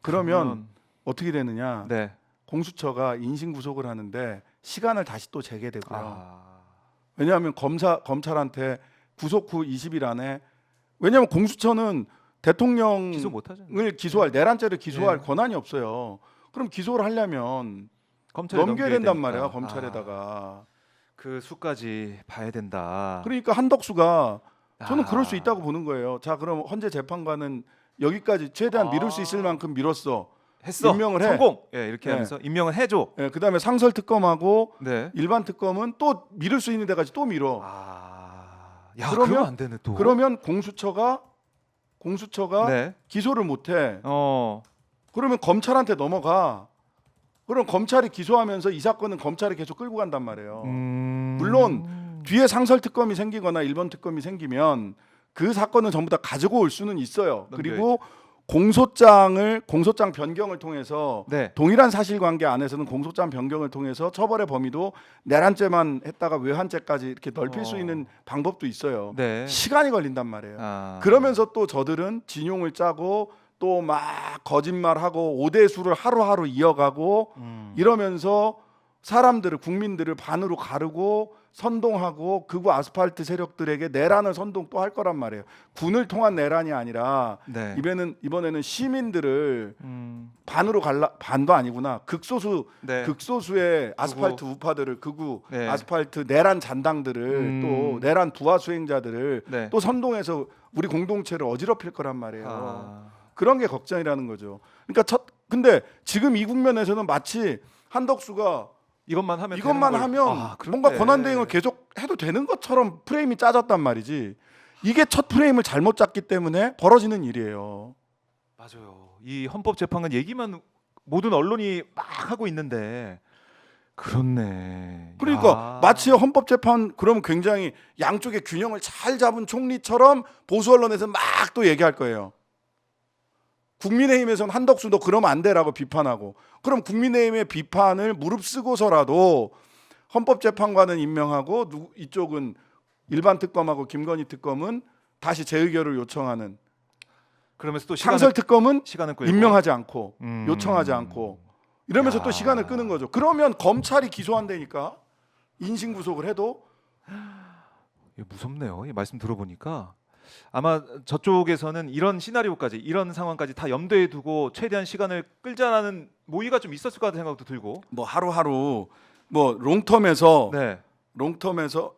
그러면 어떻게 되느냐? 네. 공수처가 인신 구속을 하는데 시간을 다시 또 재게 되고요. 아. 왜냐하면 검찰한테 구속 후 20일 안에, 왜냐하면 공수처는 대통령을 기소 못 하죠. 기소할 내란죄를 기소할 네. 권한이 없어요. 그럼 기소를 하려면 검찰에 넘겨야 된단 되니까. 말이야, 검찰에다가. 그 수까지 봐야 된다. 그러니까 한덕수가 저는 아. 그럴 수 있다고 보는 거예요. 자, 그럼 헌재 재판관은 여기까지 최대한 미룰 수 있을 만큼 미뤘어. 했어. 임명을 해. 성공. 예, 이렇게 네. 하면서 임명을 해줘. 예, 그다음에 상설 특검하고 네. 일반 특검은 또 미룰 수 있는 데까지 또 미뤄. 야, 그러면- 그러면 안 되네 또. 그러면 공수처가 네. 기소를 못해. 그러면 검찰한테 넘어가. 그럼 검찰이 기소하면서 이 사건은 검찰이 계속 끌고 간단 말이에요. 물론 뒤에 상설 특검이 생기거나 일본 특검이 생기면 그 사건은 전부 다 가지고 올 수는 있어요. 그리고 공소장 변경을 통해서 네. 동일한 사실관계 안에서는 공소장 변경을 통해서 처벌의 범위도 내란죄만 했다가 외환죄까지 이렇게 넓힐 수 있는 방법도 있어요. 네. 시간이 걸린단 말이에요. 아. 그러면서 또 저들은 진용을 짜고 또 막 거짓말하고 오대수를 하루하루 이어가고 이러면서 사람들을, 국민들을 반으로 가르고 선동하고 극우 아스팔트 세력들에게 내란을 선동 또 할 거란 말이에요. 군을 통한 내란이 아니라 네. 이번에는 시민들을 반으로 반도 아니구나. 네. 극소수의 아스팔트 우파들을, 극우 네. 아스팔트 내란 잔당들을 또 내란 부하 수행자들을 네. 또 선동해서 우리 공동체를 어지럽힐 거란 말이에요. 아. 그런 게 걱정이라는 거죠. 그러니까 근데 지금 이 국면에서는 마치 한덕수가 이것만 하면 이것만 되는 걸- 하면 아, 뭔가 그런데. 권한 대행을 계속 해도 되는 것처럼 프레임이 짜졌단 말이지. 이게 첫 프레임을 잘못 짰기 때문에 벌어지는 일이에요. 맞아요. 이 헌법재판관 얘기만 모든 언론이 막 하고 있는데 그렇네. 그러니까 야. 마치 헌법재판 그러면 굉장히 양쪽의 균형을 잘 잡은 총리처럼 보수 언론에서 막 또 얘기할 거예요. 국민의힘에서는 한덕수 너 그러면 안 돼라고 비판하고, 그럼 국민의힘의 비판을 무릅쓰고서라도 헌법재판관은 임명하고 이쪽은 일반 특검하고 김건희 특검은 다시 재의결을 요청하는, 그러면서 또 상설 특검은 시간을 끌고 임명하지 않고 음. 요청하지 않고 이러면서 야. 또 시간을 끄는 거죠. 그러면 검찰이 기소한다니까 인신구속을 해도. 이거 무섭네요. 이 말씀 들어보니까 아마 저쪽에서는 이런 시나리오까지 이런 상황까지 다 염두에 두고 최대한 시간을 끌자라는 모의가 좀 있었을 것 같은 생각도 들고. 뭐 하루하루 뭐 롱텀에서 네.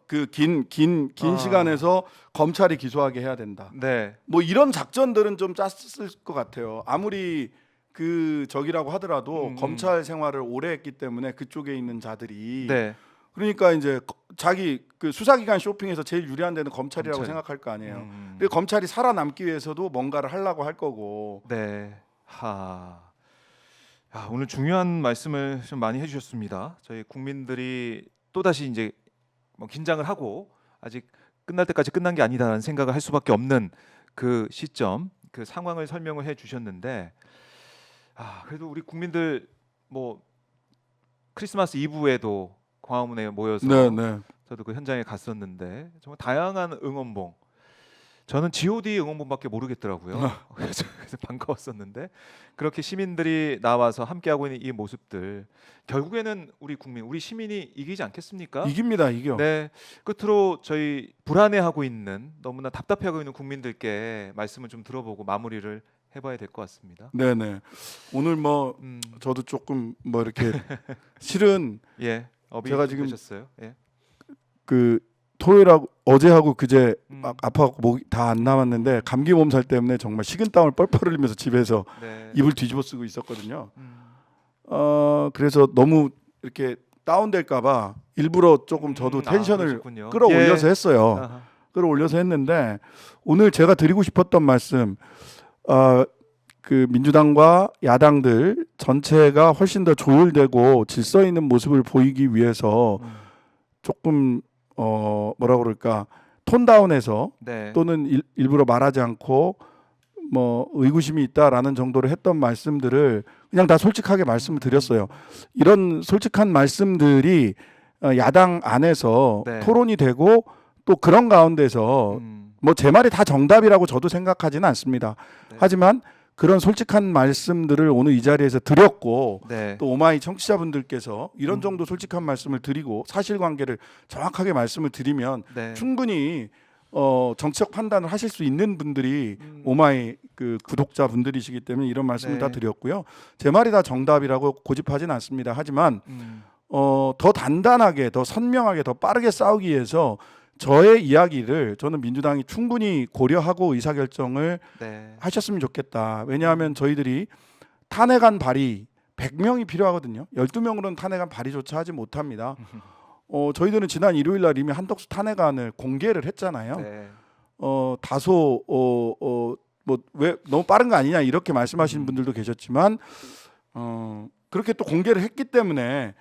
그 긴 아. 시간에서 검찰이 기소하게 해야 된다. 네. 뭐 이런 작전들은 좀 짰을 것 같아요. 아무리 그 적이라고 하더라도 검찰 생활을 오래 했기 때문에 그쪽에 있는 자들이 네. 그러니까 이제 자기 그 수사기관 쇼핑에서 제일 유리한 데는 검찰이라고 검찰. 생각할 거 아니에요. 근데 검찰이 살아남기 위해서도 뭔가를 하려고 할 거고. 네. 하. 야, 오늘 중요한 말씀을 좀 많이 해주셨습니다. 저희 국민들이 또 다시 이제 뭐 긴장을 하고 아직 끝날 때까지 끝난 게 아니다라는 생각을 할 수밖에 없는 그 시점, 그 상황을 설명을 해주셨는데, 그래도 우리 국민들 뭐 크리스마스 이브에도 광화문에 모여서 네. 저도 그 현장에 갔었는데 정말 다양한 응원봉. 저는 G.O.D 응원봉밖에 모르겠더라고요. 그래서 반가웠었는데 그렇게 시민들이 나와서 함께하고 있는 이 모습들, 결국에는 우리 국민, 우리 시민이 이기지 않겠습니까? 이깁니다, 이겨. 네. 끝으로 저희 불안해하고 있는, 너무나 답답해하고 있는 국민들께 말씀을 좀 들어보고 마무리를 해봐야 될 것 같습니다. 네네. 오늘 뭐 저도 조금 뭐 이렇게 실은 예. 업이 제가 지금 되셨어요? 예. 그 토요일하고 어제하고 그제 음. 막 아파갖고 목이 다 안 남았는데 감기 몸살 때문에 정말 식은땀을 뻘뻘 흘리면서 집에서 네. 이불 뒤집어 쓰고 있었거든요. 음. 그래서 너무 이렇게 다운될까봐 일부러 조금 저도 텐션을 그러셨군요. 끌어올려서 예. 했어요. 아하. 끌어올려서 했는데 오늘 제가 드리고 싶었던 말씀, 그 민주당과 야당들 전체가 훨씬 더 조율되고 질서 있는 모습을 보이기 위해서 조금 뭐라 그럴까, 톤 다운해서 네. 또는 일부러 말하지 않고 뭐 의구심이 있다라는 정도로 했던 말씀들을 그냥 다 솔직하게 말씀을 드렸어요. 이런 솔직한 말씀들이 야당 안에서 네. 토론이 되고 또 그런 가운데서 뭐 제 말이 다 정답이라고 저도 생각하지는 않습니다. 네. 하지만 그런 솔직한 말씀들을 오늘 이 자리에서 드렸고 네. 또 오마이 청취자분들께서 이런 정도 솔직한 말씀을 드리고 사실관계를 정확하게 말씀을 드리면 네. 충분히 정치적 판단을 하실 수 있는 분들이 오마이 그 구독자분들이시기 때문에 이런 말씀을 네. 다 드렸고요. 제 말이 다 정답이라고 고집하진 않습니다. 하지만 더 단단하게, 더 선명하게, 더 빠르게 싸우기 위해서 저의 이야기를 저는 민주당이 충분히 고려하고 의사결정을 네. 하셨으면 좋겠다. 왜냐하면 저희들이 탄핵안 발의 100명이 필요하거든요. 12명으로는 탄핵안 발의조차 하지 못합니다. 저희들은 지난 일요일 날 이미 한덕수 탄핵안을 공개를 했잖아요. 네. 다소 뭐 왜 너무 빠른 거 아니냐 이렇게 말씀하시는 분들도 계셨지만 그렇게 또 공개를 했기 때문에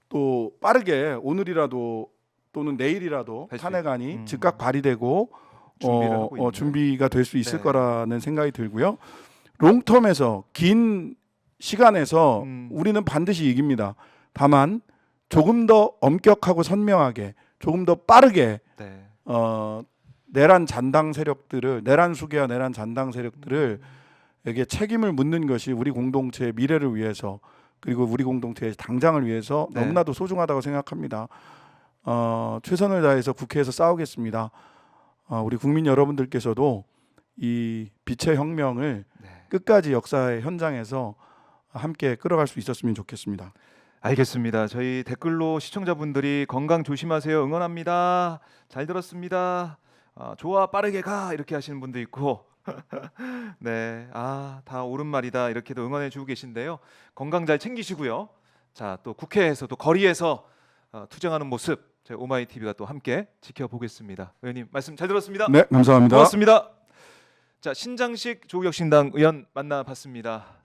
또 빠르게 오늘이라도 또는 내일이라도 할수 탄핵안이 즉각 발의되고 준비를 하고 있는. 준비가 될 수 있을 네. 거라는 생각이 들고요. 롱텀에서 긴 시간에서 우리는 반드시 이깁니다. 다만 조금 더 엄격하고 선명하게, 조금 더 빠르게 네. 내란 잔당 세력들을, 내란 수계와 내란 잔당 세력들을 에게 책임을 묻는 것이 우리 공동체의 미래를 위해서, 그리고 우리 공동체의 당장을 위해서 네. 너무나도 소중하다고 생각합니다. 최선을 다해서 국회에서 싸우겠습니다. 우리 국민 여러분들께서도 이 빛의 혁명을 네. 끝까지 역사의 현장에서 함께 끌어갈 수 있었으면 좋겠습니다. 알겠습니다. 저희 댓글로 시청자분들이 건강 조심하세요, 응원합니다, 잘 들었습니다, 좋아, 빠르게 가, 이렇게 하시는 분도 있고 네, 다 옳은 말이다, 이렇게도 응원해 주고 계신데요. 건강 잘 챙기시고요. 자, 또 국회에서도 거리에서 투쟁하는 모습 저희 오마이 TV가 또 함께 지켜보겠습니다. 의원님 말씀 잘 들었습니다. 네, 감사합니다. 고맙습니다. 자, 신장식 조국혁신당 의원 만나봤습니다.